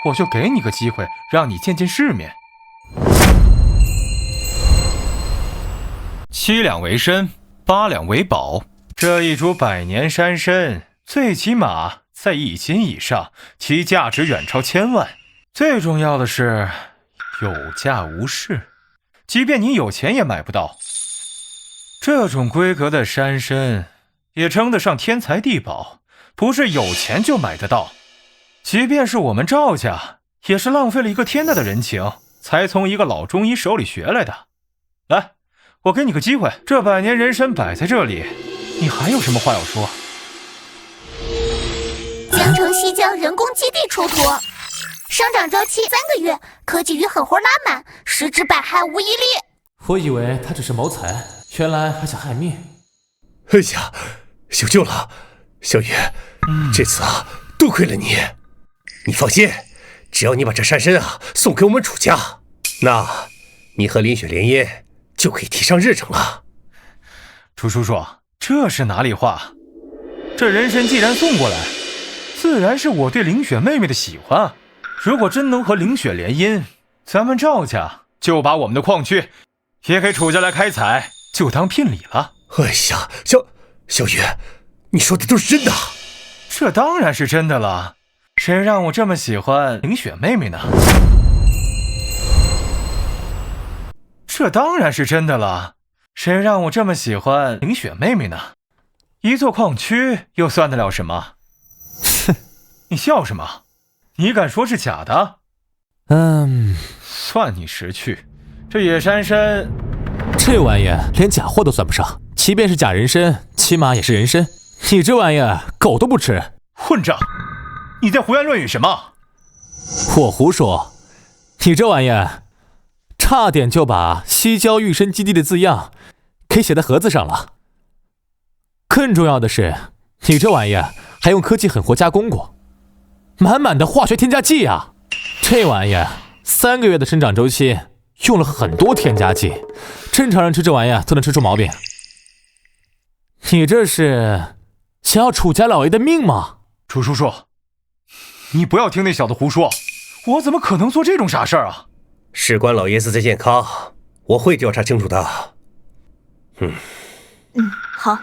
Speaker 12: 我就给你个机会，让你见见世面。7两为参，8两为宝，这一株百年山参，最起码在1斤以上，其价值远超1000万。最重要的是有价无市，即便你有钱也买不到。这种规格的山参也称得上天才地宝，不是有钱就买得到。即便是我们赵家，也是浪费了一个天大的人情，才从一个老中医手里学来的。来，我给你个机会，这百年人参摆在这里，你还有什么话要说？
Speaker 2: 江城西江人工基地出土，生长周期3个月，科技与狠活拉满，实质百害无一利。
Speaker 1: 我以为他只是谋财，原来还想害命。
Speaker 6: 哎呀，有救了，小雨，这次多亏了你。你放心，只要你把这山参送给我们楚家，那你和林雪联姻就可以提上日程了。
Speaker 12: 楚叔叔，这是哪里话？这人参既然送过来，自然是我对凌雪妹妹的喜欢。如果真能和凌雪联姻，咱们赵家就把我们的矿区也给楚家来开采，就当聘礼了。
Speaker 6: 哎呀，小雨，你说的都是真的？
Speaker 12: 这当然是真的了，谁让我这么喜欢凌雪妹妹呢？这当然是真的了，谁让我这么喜欢凌雪妹妹呢？一座矿区又算得了什么？哼，你笑什么？你敢说是假的？算你识趣。这野山参，
Speaker 1: 这玩意连假货都算不上，即便是假人参，起码也是人参。你这玩意狗都不吃。
Speaker 12: 混账！你在胡言乱语什么？
Speaker 1: 我胡说，你这玩意差点就把西郊玉参基地的字样给写在盒子上了。更重要的是，你这玩意还用科技狠活加工过，满满的化学添加剂啊！这玩意3个月的生长周期，用了很多添加剂，正常人吃这玩意都能吃出毛病。你这是想要楚家老爷的命吗？
Speaker 12: 楚叔叔，你不要听那小子胡说，我怎么可能做这种傻事儿啊？
Speaker 6: 事关老爷子的健康，我会调查清楚的。
Speaker 9: 好。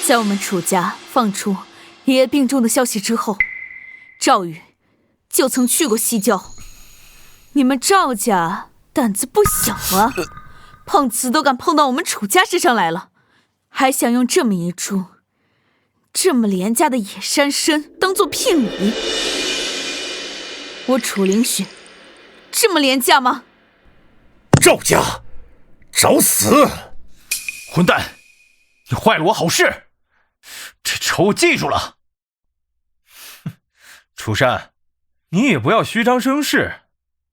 Speaker 9: 在我们楚家放出爷爷病重的消息之后，赵宇就曾去过西郊。你们赵家胆子不小啊，碰瓷都敢碰到我们楚家身上来了，还想用这么一株这么廉价的野山参当做聘礼？我楚凌雪这么廉价吗？
Speaker 6: 赵家找死！
Speaker 12: 混蛋，你坏了我好事，这仇我记住了。楚山，你也不要虚张声势。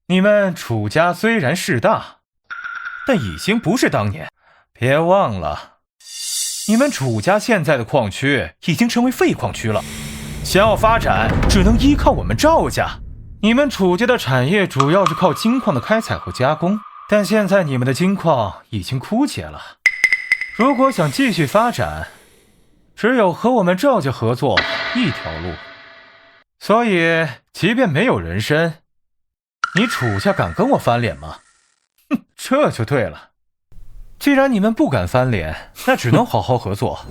Speaker 12: 你们楚家虽然势大，但已经不是当年。别忘了，你们楚家现在的矿区已经成为废矿区了，想要发展只能依靠我们赵家。你们楚家的产业主要是靠金矿的开采和加工，但现在你们的金矿已经枯竭了，如果想继续发展，只有和我们赵家合作一条路。所以即便没有人参，你楚家敢跟我翻脸吗？这就对了。既然你们不敢翻脸，那只能好好合作。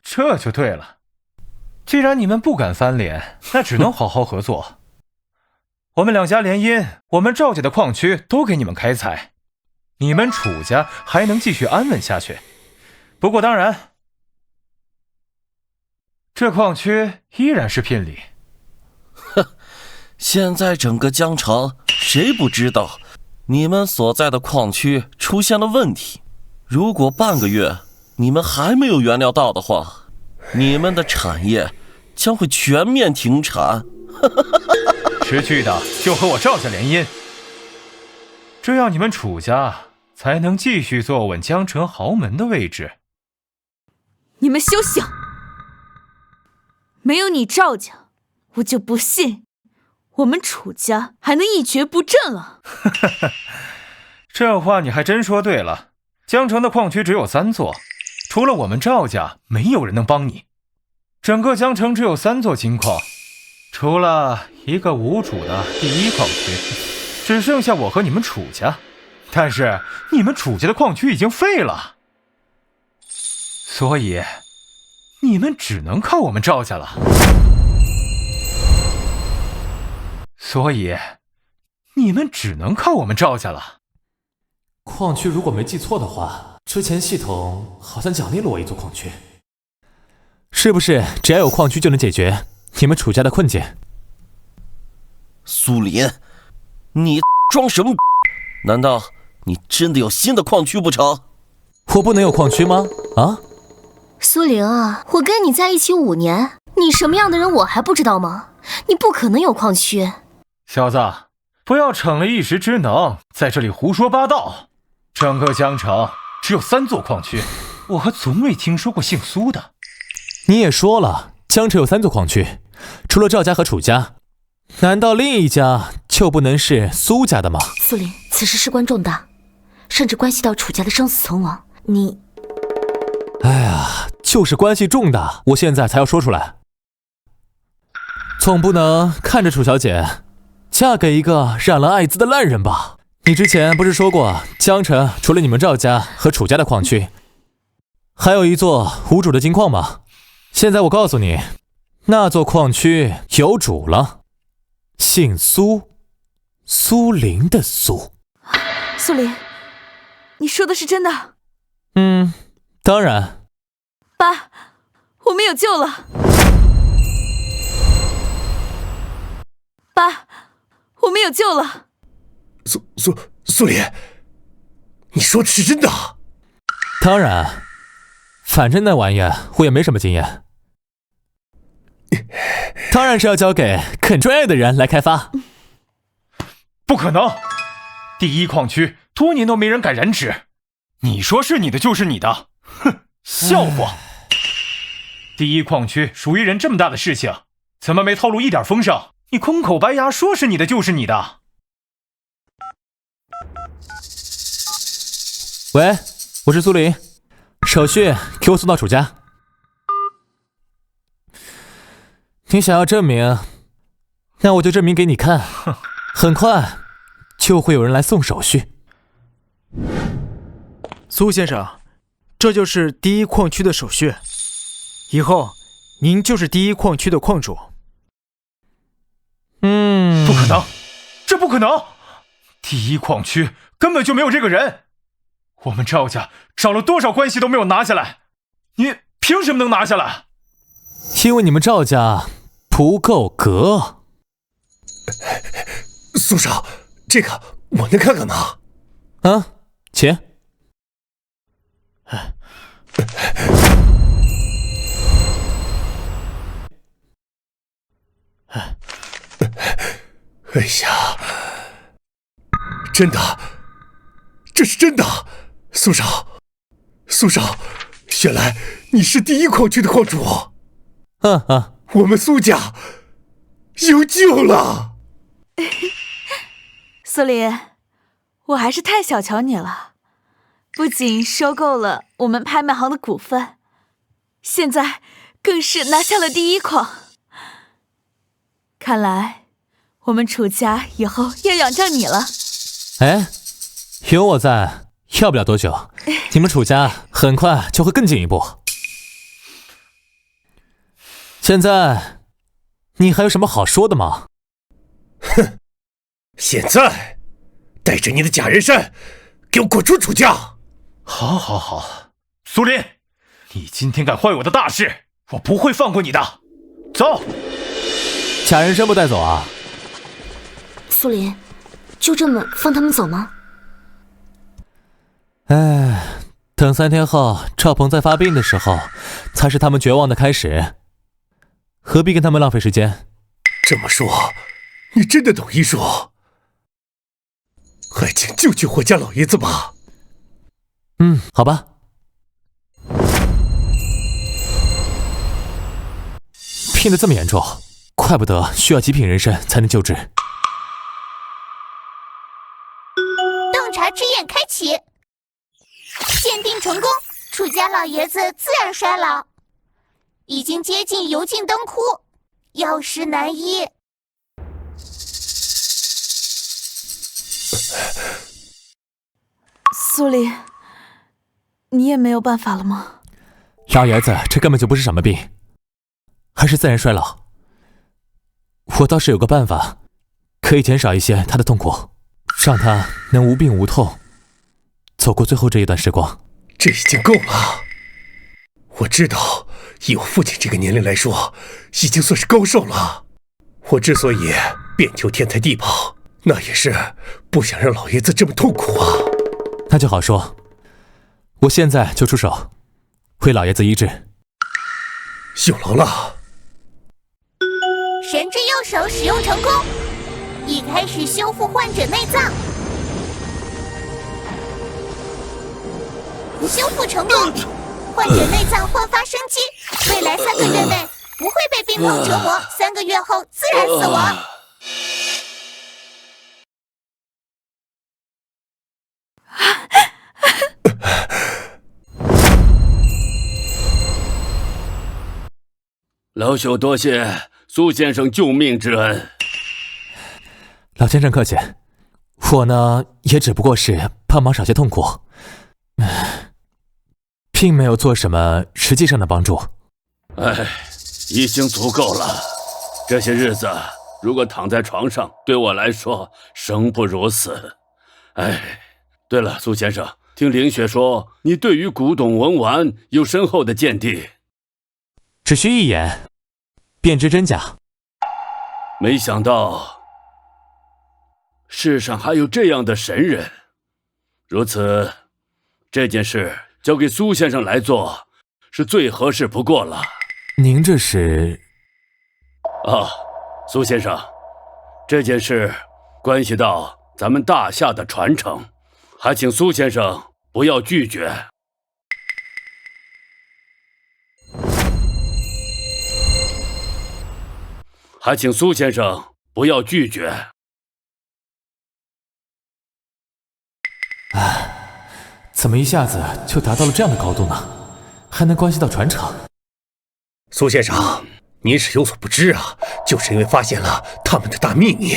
Speaker 12: 这就对了。既然你们不敢翻脸，那只能好好合作。我们两家联姻，我们赵家的矿区都给你们开采，你们楚家还能继续安稳下去。不过当然，这矿区依然是聘礼。
Speaker 16: 现在整个江城谁不知道你们所在的矿区出现了问题？如果半个月你们还没有原料到的话，你们的产业将会全面停产。
Speaker 12: 识趣的就和我赵家联姻，这样你们楚家才能继续坐稳江城豪门的位置。
Speaker 9: 你们休想！没有你赵家，我就不信我们楚家还能一蹶不振了。
Speaker 12: 这话你还真说对了。江城的矿区只有3座，除了我们赵家，没有人能帮你。整个江城只有3座金矿，除了一个无主的第1矿区，只剩下我和你们楚家。但是你们楚家的矿区已经废了，所以你们只能靠我们赵家了。
Speaker 1: 矿区如果没记错的话，之前系统好像奖励了我1座矿区。是不是只要有矿区就能解决你们楚家的困境？
Speaker 16: 苏林，你装什么？难道你真的有新的矿区不成？
Speaker 1: 我不能有矿区吗？啊？
Speaker 3: 苏玲啊，我跟你在一起5年，你什么样的人我还不知道吗？你不可能有矿区。
Speaker 12: 小子，不要逞了一时之能，在这里胡说八道。整个江城只有3座矿区，我还从未听说过姓苏的。
Speaker 1: 你也说了，江城有3座矿区，除了赵家和楚家，难道另一家就不能是苏家的吗？
Speaker 5: 苏林，此事事关重大，甚至关系到楚家的生死存亡。你……
Speaker 1: 哎呀，就是关系重大，我现在才要说出来。总不能看着楚小姐嫁给一个染了艾滋的烂人吧？你之前不是说过，江城除了你们赵家和楚家的矿区，还有1座无主的金矿吗？现在我告诉你，那座矿区有主了，姓苏，苏林的苏。
Speaker 9: 苏林，你说的是真的？
Speaker 1: 当然。
Speaker 9: 爸，我们有救了。爸，我们有救了。
Speaker 4: 苏林，你说的是真的？
Speaker 1: 当然，反正那玩意我也没什么经验，当然是要交给肯专业的人来开发。
Speaker 12: 不可能，第1矿区多年都没人敢染指，你说是你的就是你的，哼，笑话！第1矿区属于人这么大的事情，怎么没透露一点风声？你空口白牙说是你的就是你的。
Speaker 1: 喂，我是苏林，手续给我送到楚家。你想要证明，那我就证明给你看。很快就会有人来送手续。
Speaker 15: 苏先生，这就是第1矿区的手续，以后您就是第1矿区的矿主。
Speaker 12: 不可能，这不可能！第1矿区根本就没有这个人，我们赵家找了多少关系都没有拿下来，你凭什么能拿下来？
Speaker 1: 因为你们赵家不够格。
Speaker 4: 苏少，这个我能看看吗？
Speaker 1: 请。
Speaker 4: 哎呀，真的，这是真的！苏少，原来你是第1矿区的矿主。我们苏家有救了。
Speaker 9: 苏林，我还是太小瞧你了，不仅收购了我们拍卖行的股份，现在更是拿下了第1矿。看来我们楚家以后要仰仗你了。
Speaker 1: 有我在，要不了多久，你们楚家很快就会更进一步。现在你还有什么好说的吗？
Speaker 4: 哼，现在带着你的假人参给我滚出楚家！
Speaker 12: 好，苏林，你今天敢坏我的大事，我不会放过你的。走。
Speaker 1: 假人参不带走啊？
Speaker 5: 苏林，就这么放他们走吗？
Speaker 1: 等3天后赵鹏在发病的时候，才是他们绝望的开始。何必跟他们浪费时间？
Speaker 4: 这么说，你真的懂医术？还请救救我家老爷子吧。
Speaker 1: 好吧。病得这么严重，怪不得需要极品人参才能救治。
Speaker 2: 洞察之眼开启，鉴定成功，楚家老爷子自然衰老，已经接近油尽灯枯，药石难医。
Speaker 9: 苏黎，你也没有办法了吗？
Speaker 1: 老爷子，这根本就不是什么病，还是自然衰老。我倒是有个办法，可以减少一些他的痛苦，让他能无病无痛走过最后这一段时光。
Speaker 6: 这已经够了。我知道，以我父亲这个年龄来说，已经算是高寿了。我之所以遍求天才地宝，那也是不想让老爷子这么痛苦啊。
Speaker 1: 那就好说，我现在就出手，为老爷子医治。
Speaker 6: 有劳了。
Speaker 2: 神之右手使用成功，已开始修复患者内脏。修复成功，患者内脏焕发生机，未来3个月内不会被病痛折磨，3个月后自然死亡。
Speaker 14: 老朽多谢苏先生救命之恩。
Speaker 1: 老先生客气，我呢也只不过是帮忙少些痛苦，并没有做什么实际上的帮助。
Speaker 14: 哎，已经足够了。这些日子如果躺在床上，对我来说生不如死。哎，对了，苏先生，听凌雪说你对于古董文玩有深厚的见地，
Speaker 1: 只需一眼便知真假。
Speaker 14: 没想到世上还有这样的神人。如此，这件事交给苏先生来做是最合适不过了。
Speaker 1: 您这是？
Speaker 14: 啊，苏先生，这件事关系到咱们大夏的传承，还请苏先生不要拒绝。还请苏先生不要拒绝。
Speaker 1: 怎么一下子就达到了这样的高度呢？还能关系到传承？
Speaker 6: 苏先生，您是有所不知啊，就是因为发现了他们的大秘密，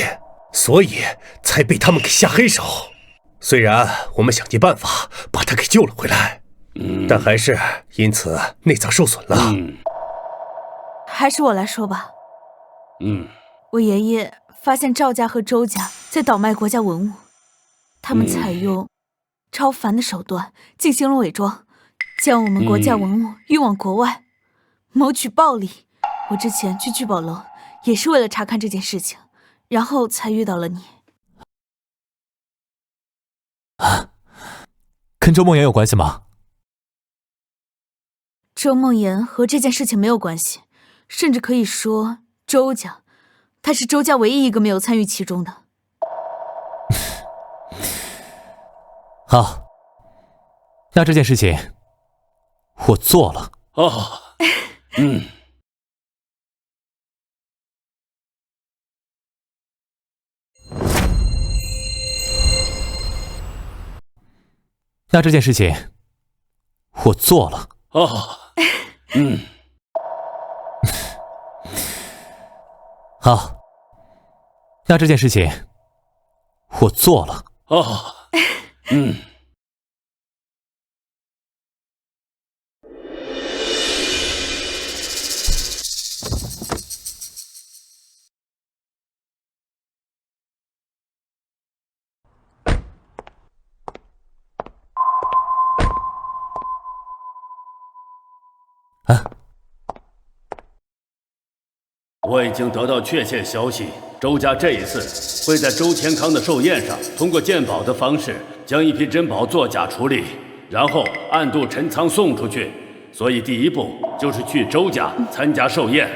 Speaker 6: 所以才被他们给下黑手。虽然我们想尽办法把他给救了回来，但还是因此内脏受损了。
Speaker 9: 还是我来说吧。我爷爷发现赵家和周家在倒卖国家文物，他们采用超凡的手段进行了伪装，将我们国家文物运往国外，谋取暴利。我之前去聚宝楼也是为了查看这件事情，然后才遇到了你。
Speaker 1: 跟周梦妍有关系吗？
Speaker 9: 周梦妍和这件事情没有关系，甚至可以说周家，她是周家唯一一个没有参与其中的。
Speaker 1: 好，那这件事情我做了。那这件事情我做了。好，那这件事情我做了。
Speaker 14: 我已经得到确切消息，周家这一次会在周天康的寿宴上，通过鉴宝的方式将一批珍宝作假处理，然后暗度陈仓送出去。所以第一步就是去周家参加寿宴。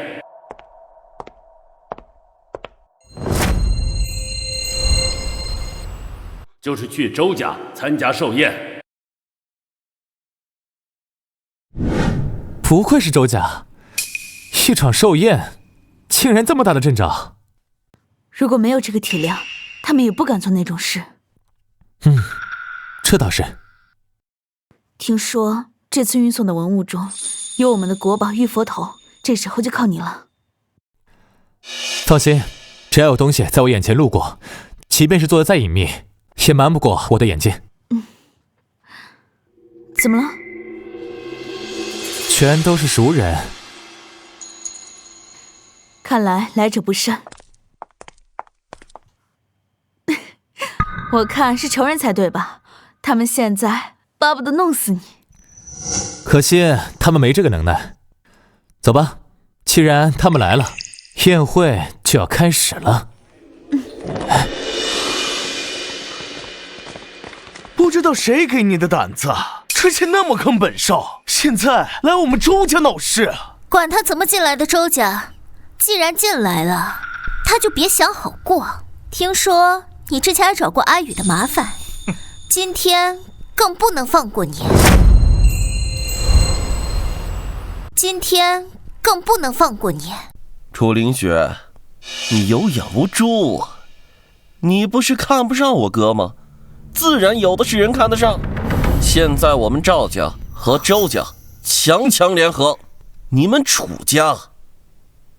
Speaker 14: 就是去周家参加寿宴。
Speaker 1: 不愧是周家，一场寿宴竟然这么大的阵仗。
Speaker 9: 如果没有这个体量，他们也不敢做那种事。
Speaker 1: 这倒是。
Speaker 9: 听说这次运送的文物中有我们的国宝玉佛头，这时候就靠你了。
Speaker 1: 放心，只要有东西在我眼前路过，即便是做的再隐秘，也瞒不过我的眼睛。
Speaker 9: 怎么了？
Speaker 1: 全都是熟人，
Speaker 9: 看来来者不善。我看是仇人才对吧？他们现在巴不得弄死你。
Speaker 1: 可惜他们没这个能耐。走吧，既然他们来了，宴会就要开始了。
Speaker 8: 不知道谁给你的胆子，之前那么坑本少，现在来我们周家闹事。
Speaker 5: 管他怎么进来的周家，既然进来了，他就别想好过。听说你之前还找过阿宇的麻烦，今天更不能放过你。今天更不能放过你。
Speaker 16: 楚凌雪，你有眼无珠，你不是看不上我哥吗？自然有的是人看得上。现在我们赵家和周家强强联合，你们楚家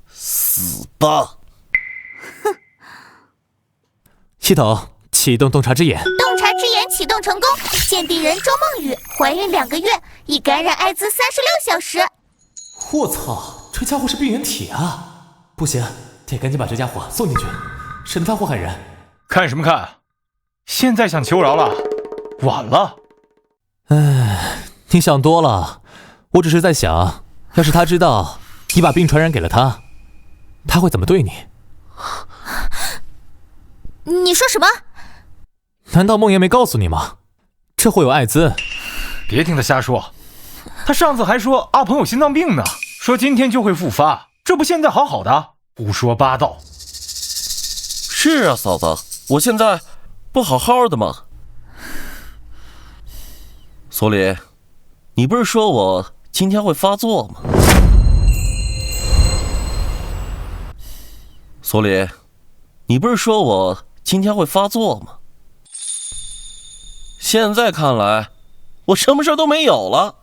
Speaker 16: 死吧！
Speaker 5: 哼！
Speaker 1: 系统启动洞察之眼。
Speaker 2: 洞察之眼启动成功，见地人周梦雨怀孕2个月，已感染艾滋36小时。
Speaker 1: 我操，这家伙是病原体啊！不行，得赶紧把这家伙送进去，省得他祸害人。
Speaker 12: 看什么看？现在想求饶了，晚了。
Speaker 1: 你想多了，我只是在想，要是他知道你把病传染给了他，他会怎么对你？
Speaker 5: 你说什么？
Speaker 1: 难道梦妍没告诉你吗？这会有艾滋。
Speaker 12: 别听他瞎说，他上次还说阿鹏有心脏病呢，说今天就会复发，这不现在好好的，胡说八道。
Speaker 16: 是啊，嫂子，我现在不好好的吗？索里，你不是说我今天会发作吗？索里，你不是说我今天会发作吗？现在看来，我什么事都没有了。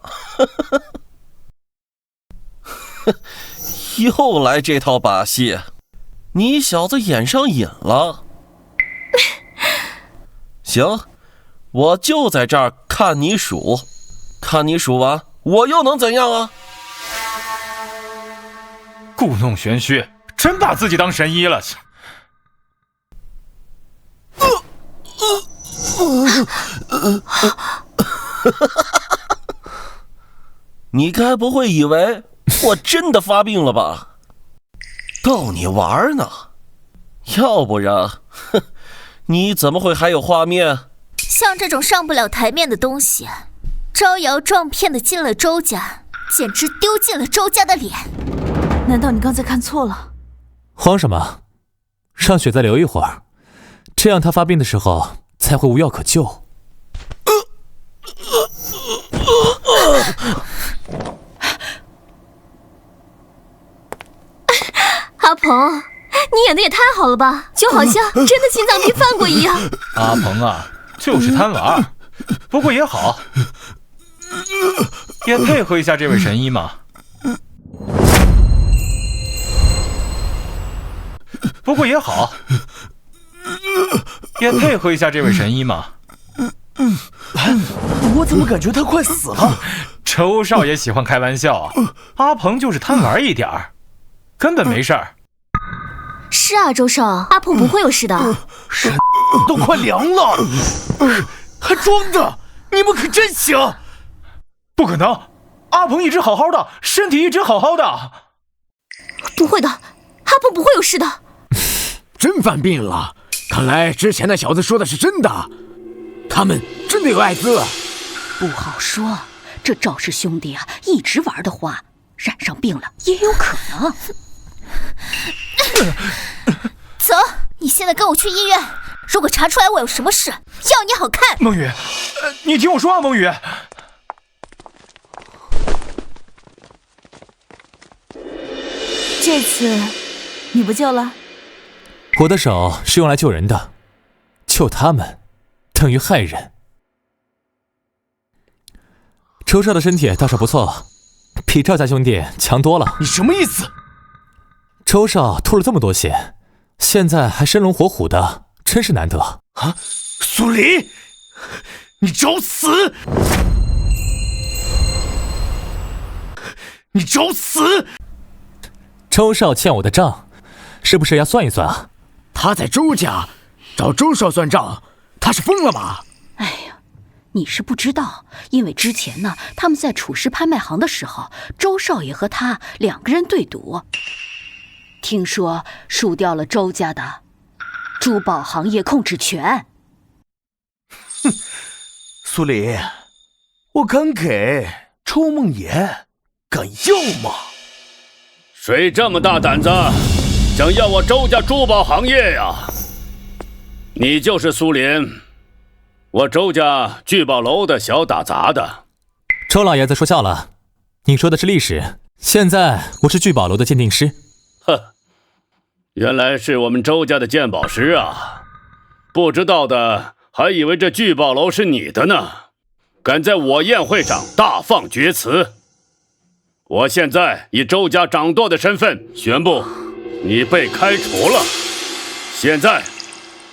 Speaker 16: 又来这套把戏，你小子演上瘾了。行，我就在这儿看你数，看你数完，我又能怎样啊？
Speaker 12: 故弄玄虚，真把自己当神医了。
Speaker 16: 你该不会以为我真的发病了吧？逗你玩呢，要不然，你怎么会还有画面？
Speaker 5: 像这种上不了台面的东西，招摇撞骗的进了周家，简直丢尽了周家的脸。
Speaker 9: 难道你刚才看错了？
Speaker 1: 慌什么？让雪再留一会儿，这样他发病的时候才会无药可救。
Speaker 3: 阿鹏，你演的也太好了吧，就好像真的心脏病犯过一样。
Speaker 12: 阿鹏啊，就是贪玩，不过也好，也配合一下这位神医嘛。不过也好，也配合一下这位神医嘛。
Speaker 8: 我怎么感觉他快死了？
Speaker 12: 周少爷喜欢开玩笑，阿鹏就是贪玩一点儿，根本没事儿。
Speaker 3: 是啊，周少，阿鹏不会有事的。
Speaker 8: 人都快凉了，还装的，你们可真行！
Speaker 12: 不可能，阿鹏一直好好的，身体一直好好的。
Speaker 3: 不会的，阿鹏不会有事的。
Speaker 10: 真犯病了，看来之前那小子说的是真的，他们真的有艾滋。
Speaker 13: 不好说，这赵氏兄弟啊，一直玩的话，染上病了也有可能。
Speaker 5: 走，你现在跟我去医院，如果查出来我有什么事，要你好看。
Speaker 12: 梦雨，你听我说啊，梦雨。
Speaker 9: 这次你不救了？
Speaker 1: 我的手是用来救人的，救他们等于害人。周少的身体倒是不错，比赵家兄弟强多了。
Speaker 8: 你什么意思？
Speaker 1: 周少吐了这么多血，现在还生龙活虎的，真是难得
Speaker 8: 啊！苏林，你找死！你找死！
Speaker 1: 周少欠我的账，是不是要算一算啊？
Speaker 10: 他在周家找周少算账，他是疯了吗？
Speaker 13: 哎呀，你是不知道，因为之前呢，他们在楚氏拍卖行的时候，周少爷和他2个人对赌，听说输掉了周家的珠宝行业控制权。
Speaker 8: 哼，苏林，我敢给周梦言，敢要吗？
Speaker 14: 谁这么大胆子，想要我周家珠宝行业呀？你就是苏林，我周家聚宝楼的小打杂的。
Speaker 1: 周老爷子说笑了，你说的是历史，现在我是聚宝楼的鉴定师。
Speaker 14: 哼，原来是我们周家的鉴宝师啊！不知道的还以为这聚宝楼是你的呢，敢在我宴会上大放厥词！我现在以周家掌舵的身份宣布，你被开除了。现在，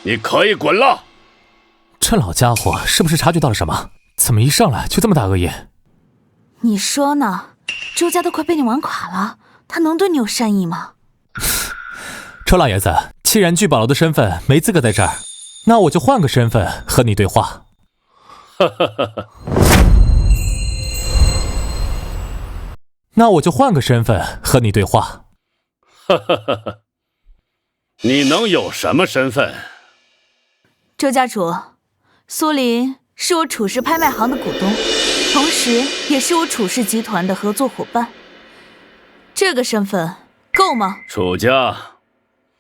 Speaker 14: 你可以滚了。
Speaker 1: 这老家伙是不是察觉到了什么？怎么一上来就这么大恶意？
Speaker 9: 你说呢？周家都快被你玩垮了，他能对你有善意吗？
Speaker 1: 周老爷子，既然聚宝楼的身份没资格在这儿，那我就换个身份和你对话。
Speaker 14: 哈哈哈哈。
Speaker 1: 那我就换个身份和你对话。
Speaker 14: 哈哈哈哈！你能有什么身份？
Speaker 9: 周家主，苏林是我楚氏拍卖行的股东，同时也是我楚氏集团的合作伙伴。这个身份够吗？
Speaker 14: 楚家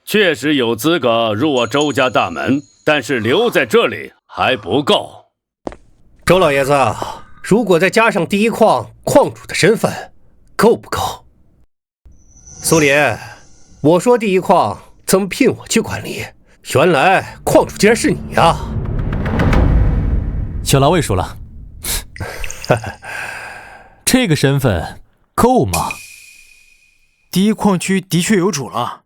Speaker 14: 确实有资格入我周家大门，但是留在这里还不够。
Speaker 6: 周老爷子，如果再加上第一矿矿主的身份，够不够？苏林，我说第一矿怎么聘我去管理？原来矿主竟然是你呀！
Speaker 1: 有劳魏叔了。这个身份够吗？
Speaker 15: 第一矿区的确有主了，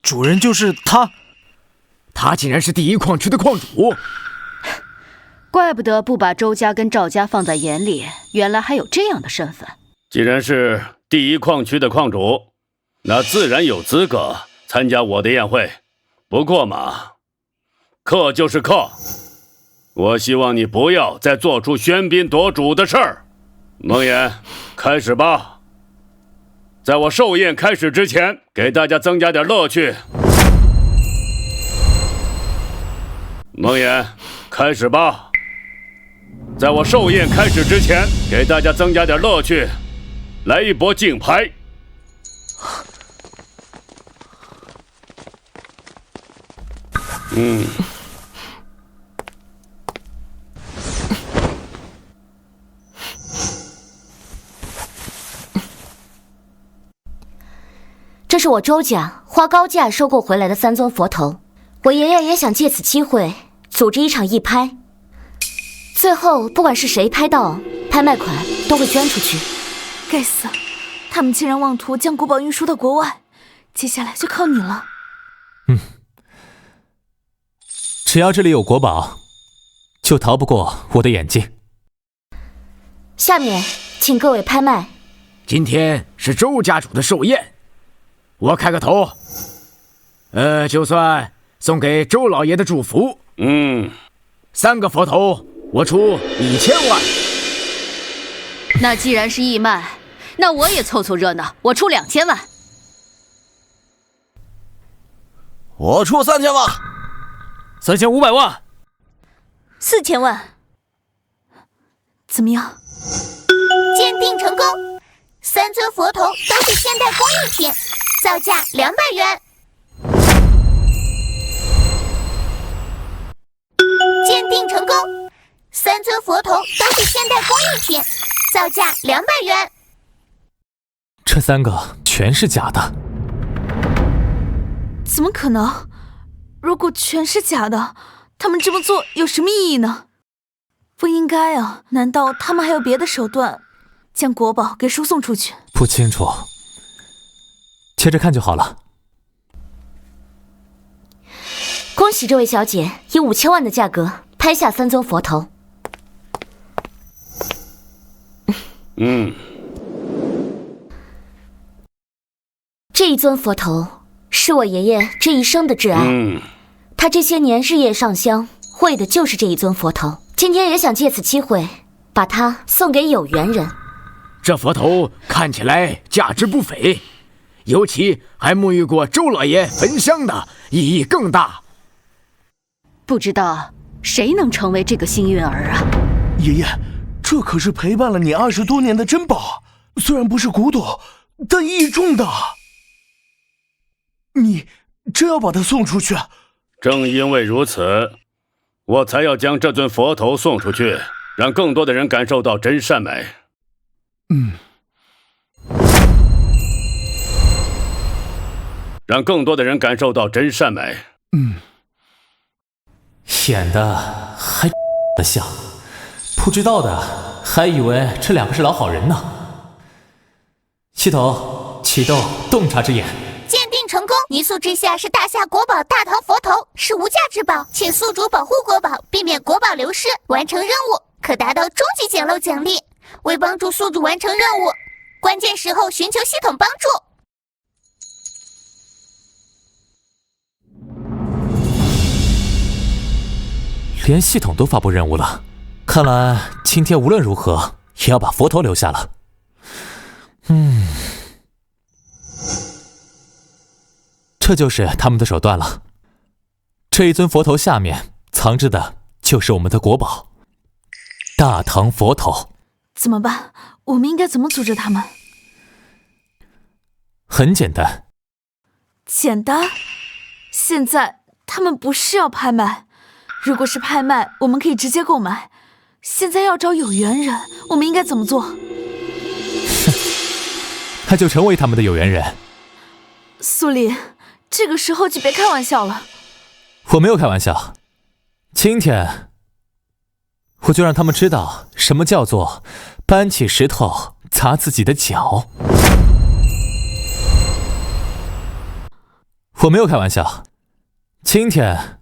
Speaker 15: 主人就是他。
Speaker 10: 他竟然是第一矿区的矿主，
Speaker 13: 怪不得不把周家跟赵家放在眼里，原来还有这样的身份。
Speaker 14: 既然是第一矿区的矿主，那自然有资格参加我的宴会。不过嘛，克就是克，我希望你不要再做出喧宾夺主的事儿。梦魇，开始吧。在我寿宴开始之前，给大家增加点乐趣。梦魇，开始吧。在我寿宴开始之前，给大家增加点乐趣。来一波竞拍！
Speaker 3: 这是我周家花高价收购回来的3尊佛头，我爷爷也想借此机会组织一场义拍，最后不管是谁拍到，拍卖款都会捐出去。
Speaker 9: 该死，他们竟然妄图将国宝运输到国外，接下来就靠你了。
Speaker 1: 只要这里有国宝，就逃不过我的眼睛。
Speaker 3: 下面请各位拍卖。
Speaker 10: 今天是周家主的寿宴，我开个头，就算送给周老爷的祝福。3个佛头，我出1000万。
Speaker 13: 那既然是义卖，那我也凑凑热闹，我出2000万。
Speaker 16: 我出3000万。
Speaker 15: 3500万。
Speaker 9: 4000万。怎么样？
Speaker 2: 鉴定成功，3尊佛头都是现代工艺品，造价200元。鉴定成功，3尊佛头都是现代工艺品，造价200元。
Speaker 1: 这3个全是假的。
Speaker 9: 怎么可能？如果全是假的，他们这么做有什么意义呢？不应该啊！难道他们还有别的手段，将国宝给输送出去？
Speaker 1: 不清楚，接着看就好了。
Speaker 3: 恭喜这位小姐以5000万的价格拍下3尊佛头。这一尊佛头是我爷爷这一生的挚爱，他这些年日夜上香，为的就是这一尊佛头。今天也想借此机会，把它送给有缘人。
Speaker 10: 这佛头看起来价值不菲，尤其还沐浴过周老爷焚香的，意义更大。
Speaker 13: 不知道谁能成为这个幸运儿啊？
Speaker 8: 爷爷，这可是陪伴了你20多年的珍宝，虽然不是古董，但意义重大。你真要把它送出去？
Speaker 14: 正因为如此，我才要将这尊佛头送出去，让更多的人感受到真善美。让更多的人感受到真善美。
Speaker 1: 演的还的像，不知道的还以为这2个是老好人呢。系统启动洞察之眼。
Speaker 2: 鉴定成功，泥塑之下是大夏国宝大唐佛头，是无价之宝，请宿主保护国宝，避免国宝流失。完成任务可达到终极捡漏奖励。为帮助宿主完成任务，关键时候寻求系统帮助。
Speaker 1: 连系统都发布任务了，看来今天无论如何也要把佛头留下了。这就是他们的手段了。这一尊佛头下面藏着的就是我们的国宝——大唐佛头。
Speaker 9: 怎么办？我们应该怎么阻止他们？
Speaker 1: 很简单。
Speaker 9: 简单？现在他们不是要拍卖？如果是拍卖，我们可以直接购买。现在要找有缘人，我们应该怎么做？
Speaker 1: 那就成为他们的有缘人。
Speaker 9: 苏黎，这个时候就别开玩笑了。
Speaker 1: 我没有开玩笑，今天我就让他们知道什么叫做搬起石头砸自己的脚。我没有开玩笑，今天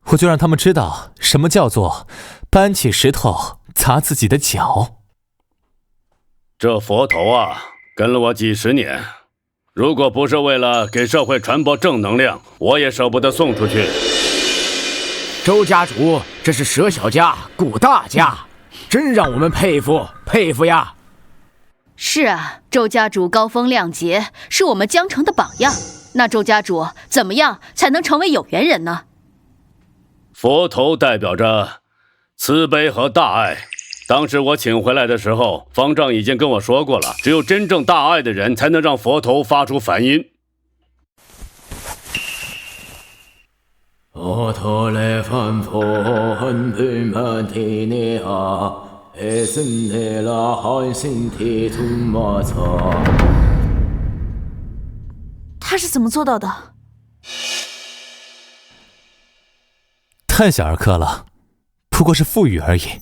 Speaker 1: 我就让他们知道什么叫做搬起石头砸自己的脚。
Speaker 14: 这佛头啊，跟了我几十年，如果不是为了给社会传播正能量，我也舍不得送出去。
Speaker 10: 周家主，这是舍小家顾大家，真让我们佩服佩服呀！
Speaker 13: 是啊，周家主高风亮节，是我们江城的榜样。那周家主怎么样才能成为有缘人呢？
Speaker 14: 佛头代表着慈悲和大爱。当时我请回来的时候，方丈已经跟我说过了，只有真正大爱的人才能让佛头发出梵音。
Speaker 9: 他是怎么做到的？
Speaker 1: 太小儿科了，不过是腹语而已。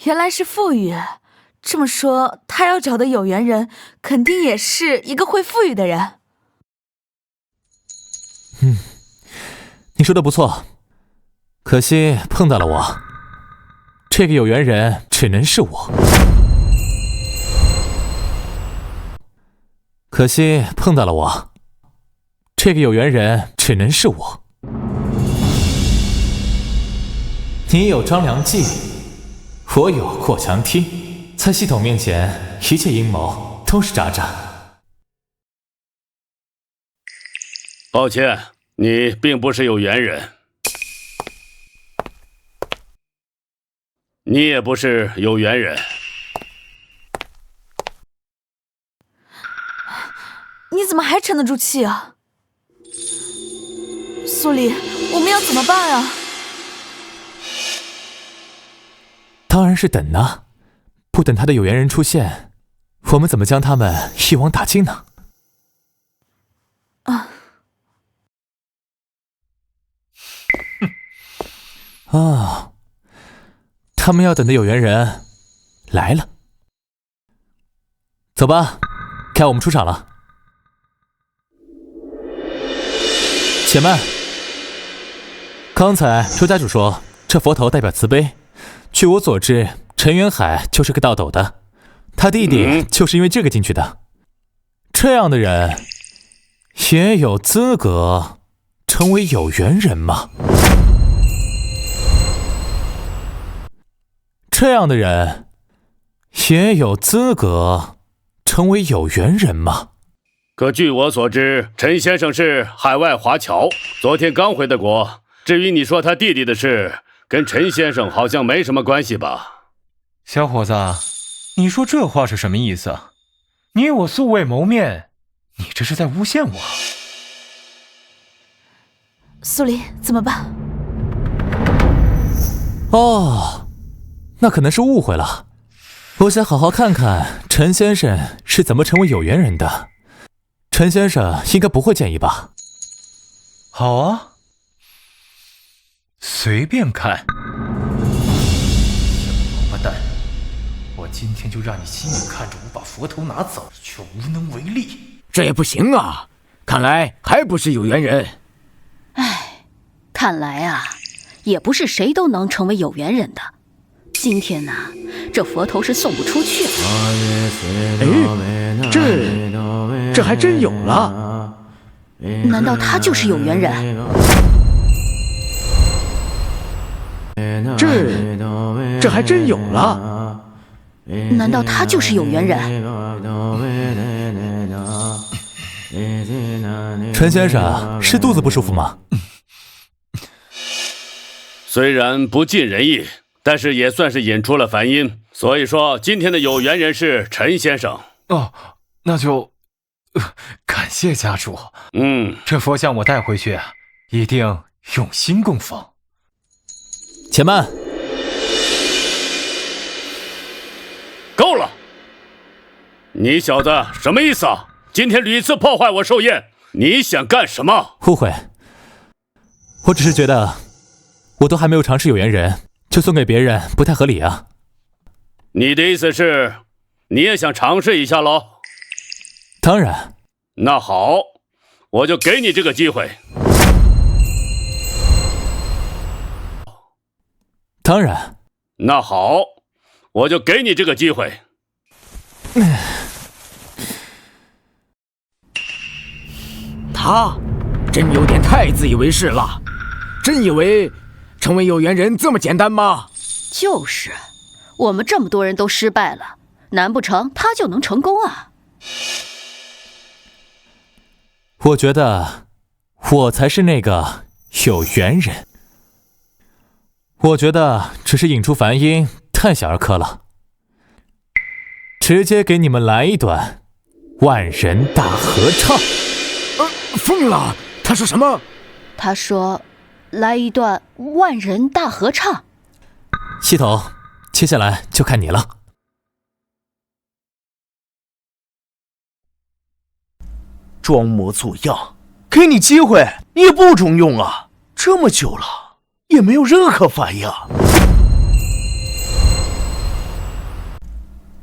Speaker 9: 原来是腹语，这么说，他要找的有缘人肯定也是一个会腹语的人。
Speaker 1: 你说的不错，可惜碰到了我，这个有缘人只能是我。可惜碰到了我，这个有缘人只能是我。你有张良计，我有过墙梯，在系统面前，一切阴谋都是渣渣。
Speaker 14: 抱歉，你并不是有缘人，你也不是有缘人。
Speaker 9: 你怎么还沉得住气啊？苏黎，我们要怎么办啊？
Speaker 1: 当然是等啊，不等他的有缘人出现，我们怎么将他们一网打尽呢？啊，他们要等的有缘人来了。走吧，该我们出场了。且慢，刚才周家主说这佛头代表慈悲，据我所知，陈元海就是个盗斗的，他弟弟就是因为这个进去的。这样的人也有资格成为有缘人吗？这样的人也有资格成为有缘人吗？
Speaker 14: 可据我所知，陈先生是海外华侨，昨天刚回的国。至于你说他弟弟的事，跟陈先生好像没什么关系吧？
Speaker 12: 小伙子，你说这话是什么意思？你我素未谋面，你这是在诬陷我。
Speaker 9: 苏林，怎么办？
Speaker 1: 哦，那可能是误会了。我想好好看看陈先生是怎么成为有缘人的。陈先生应该不会介意吧？
Speaker 12: 好啊，随便看。王八蛋，我今天就让你亲眼看着我把佛头拿走，却无能为力。
Speaker 10: 这也不行啊，看来还不是有缘人。
Speaker 13: 唉，看来啊，也不是谁都能成为有缘人的。今天呢，这佛头是送不出去了。
Speaker 15: 哎，这还真有了。
Speaker 13: 难道他就是有缘人？
Speaker 15: 这还真有了。
Speaker 13: 难道他就是有缘人？
Speaker 1: 陈先生是肚子不舒服吗？
Speaker 14: 虽然不尽人意，但是也算是引出了梵音。所以说，今天的有缘人是陈先生。
Speaker 12: 哦，那就感谢家主。这佛像我带回去，一定用心供奉。
Speaker 1: 且慢，
Speaker 14: 够了！你小子什么意思啊？今天屡次破坏我寿宴，你想干什么？
Speaker 1: 误会，我只是觉得，我都还没有尝试有缘人，就送给别人不太合理啊。
Speaker 14: 你的意思是，你也想尝试一下喽？
Speaker 1: 当然。
Speaker 14: 那好，我就给你这个机会。
Speaker 1: 当然。
Speaker 14: 那好，我就给你这个机会。
Speaker 10: 他真有点太自以为是了，真以为成为有缘人这么简单吗？
Speaker 13: 就是，我们这么多人都失败了，难不成他就能成功啊？
Speaker 1: 我觉得我才是那个有缘人。我觉得只是引出梵音太小儿科了，直接给你们来一段万人大合唱。
Speaker 10: 疯了！他说什么？
Speaker 13: 他说来一段万人大合唱。
Speaker 1: 系统，接下来就看你了。
Speaker 8: 装模作样，给你机会，你也不中用啊！这么久了，也没有任何反应。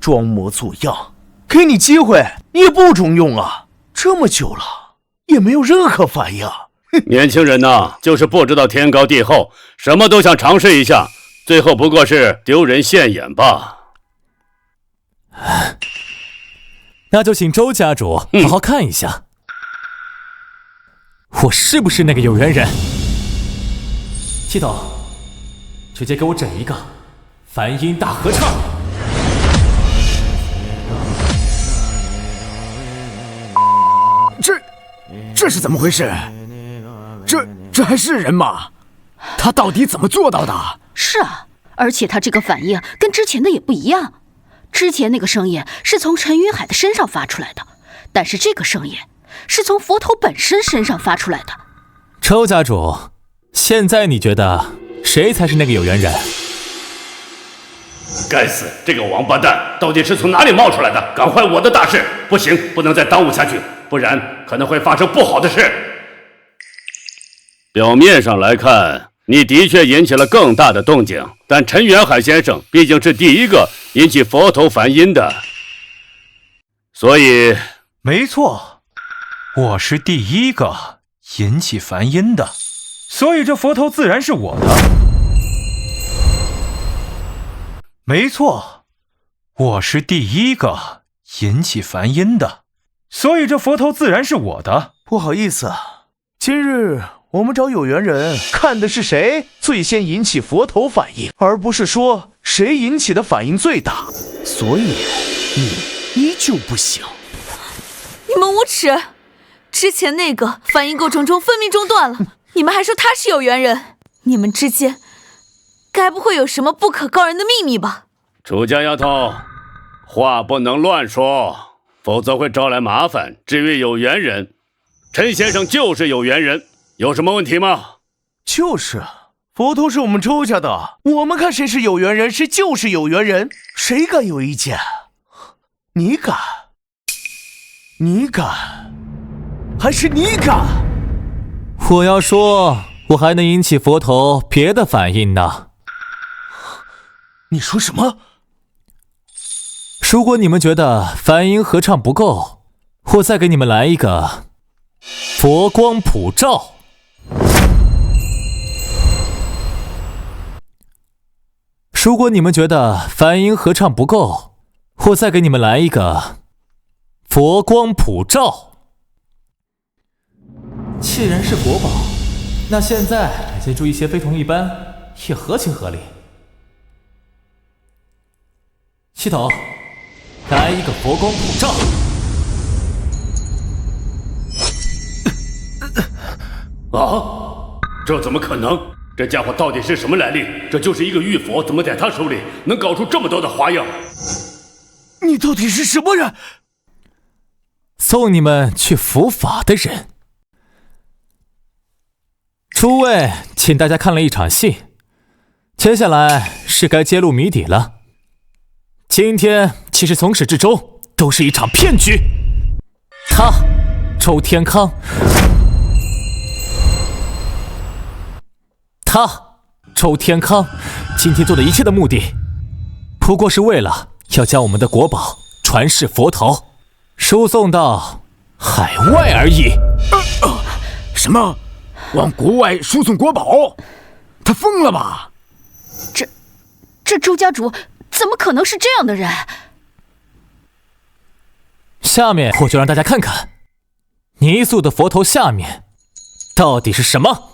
Speaker 8: 装模作样，给你机会，你也不中用啊！这么久了，也没有任何反应。
Speaker 14: 年轻人呐，就是不知道天高地厚，什么都想尝试一下，最后不过是丢人现眼吧。
Speaker 1: 那就请周家主好好看一下。我是不是那个有缘人？系统，直接给我整一个梵音大合唱。
Speaker 10: 这是怎么回事？这还是人吗？他到底怎么做到的？
Speaker 13: 是啊，而且他这个反应跟之前的也不一样。之前那个声音是从陈云海的身上发出来的，但是这个声音是从佛头本身身上发出来的。
Speaker 1: 周家主，现在你觉得谁才是那个有缘人？
Speaker 14: 该死，这个王八蛋到底是从哪里冒出来的？搞坏我的大事！不行，不能再耽误下去，不然可能会发生不好的事。表面上来看，你的确引起了更大的动静，但陈元海先生毕竟是第一个引起佛头梵音的，所以
Speaker 12: 没错，我是第一个引起梵音的，所以这佛头自然是我的。没错，我是第一个引起梵音的，所以这佛头自然是我的。
Speaker 8: 不好意思，今日我们找有缘人，看的是谁最先引起佛头反应，而不是说谁引起的反应最大。所以你依旧不行。
Speaker 9: 你们无耻！之前那个反应过程中分明中断了，你们还说他是有缘人，你们之间该不会有什么不可告人的秘密吧？
Speaker 14: 楚家丫头，话不能乱说，否则会招来麻烦。至于有缘人，陈先生就是有缘人，有什么问题吗？
Speaker 8: 就是，佛头是我们周家的，我们看谁是有缘人，谁就是有缘人，谁敢有意见？你敢？你敢？还是你敢？
Speaker 1: 我要说，我还能引起佛头别的反应呢。
Speaker 8: 你说什么？
Speaker 1: 如果你们觉得梵音合唱不够，我再给你们来一个佛光普照。如果你们觉得梵音合唱不够，我再给你们来一个佛光普照。既然是国宝，那现在展现出一些非同一般，也合情合理。系统，来一个佛光普照。
Speaker 14: 啊，这怎么可能？这家伙到底是什么来历？这就是一个玉佛，怎么在他手里能搞出这么多的花样？
Speaker 8: 你到底是什么人？
Speaker 1: 送你们去伏法的人。诸位，请大家看了一场戏，接下来是该揭露谜底了。今天其实从始至终都是一场骗局。他，周天康，他，周天康，今天做的一切的目的，不过是为了要将我们的国宝传世佛头输送到海外而已。
Speaker 10: 什么？往国外输送国宝？他疯了吧？
Speaker 13: 这周家主怎么可能是这样的人？
Speaker 1: 下面我就让大家看看，泥塑的佛头下面到底是什么。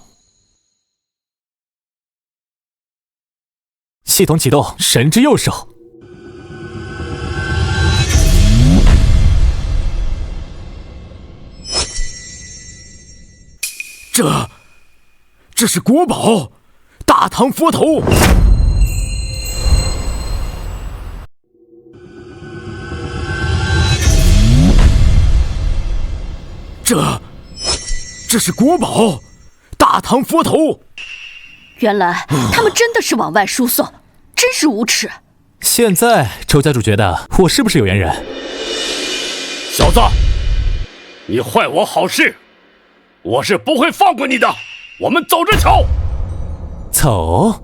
Speaker 1: 系统启动，神之右手。
Speaker 10: 这是国宝，大唐佛头。这是国宝，大唐佛头。
Speaker 13: 原来他们真的是往外输送，真是无耻。
Speaker 1: 现在周家主觉得我是不是有缘人？
Speaker 14: 小子，你坏我好事，我是不会放过你的。我们走着瞧。
Speaker 1: 走？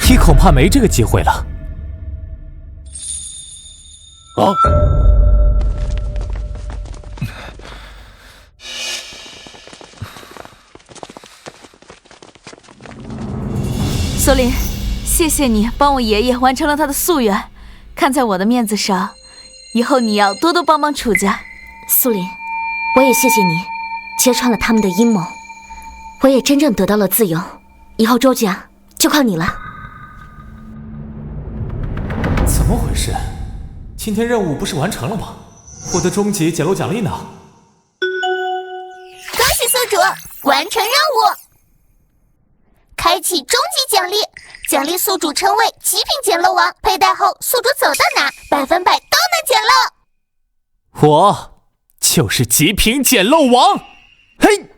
Speaker 1: 你恐怕没这个机会了。
Speaker 14: 啊！
Speaker 9: 苏林，谢谢你帮我爷爷完成了他的夙愿，看在我的面子上，以后你要多多帮帮楚家。
Speaker 3: 苏林，我也谢谢你揭穿了他们的阴谋，我也真正得到了自由，以后周家就靠你了。
Speaker 1: 怎么回事？今天任务不是完成了吗？我的终极捡漏奖励呢？
Speaker 2: 恭喜宿主完成任务，开启终极奖励，奖励宿主成为极品捡漏王，佩戴后宿主走到哪100%都能捡漏。
Speaker 1: 我就是极品捡漏王，嘿！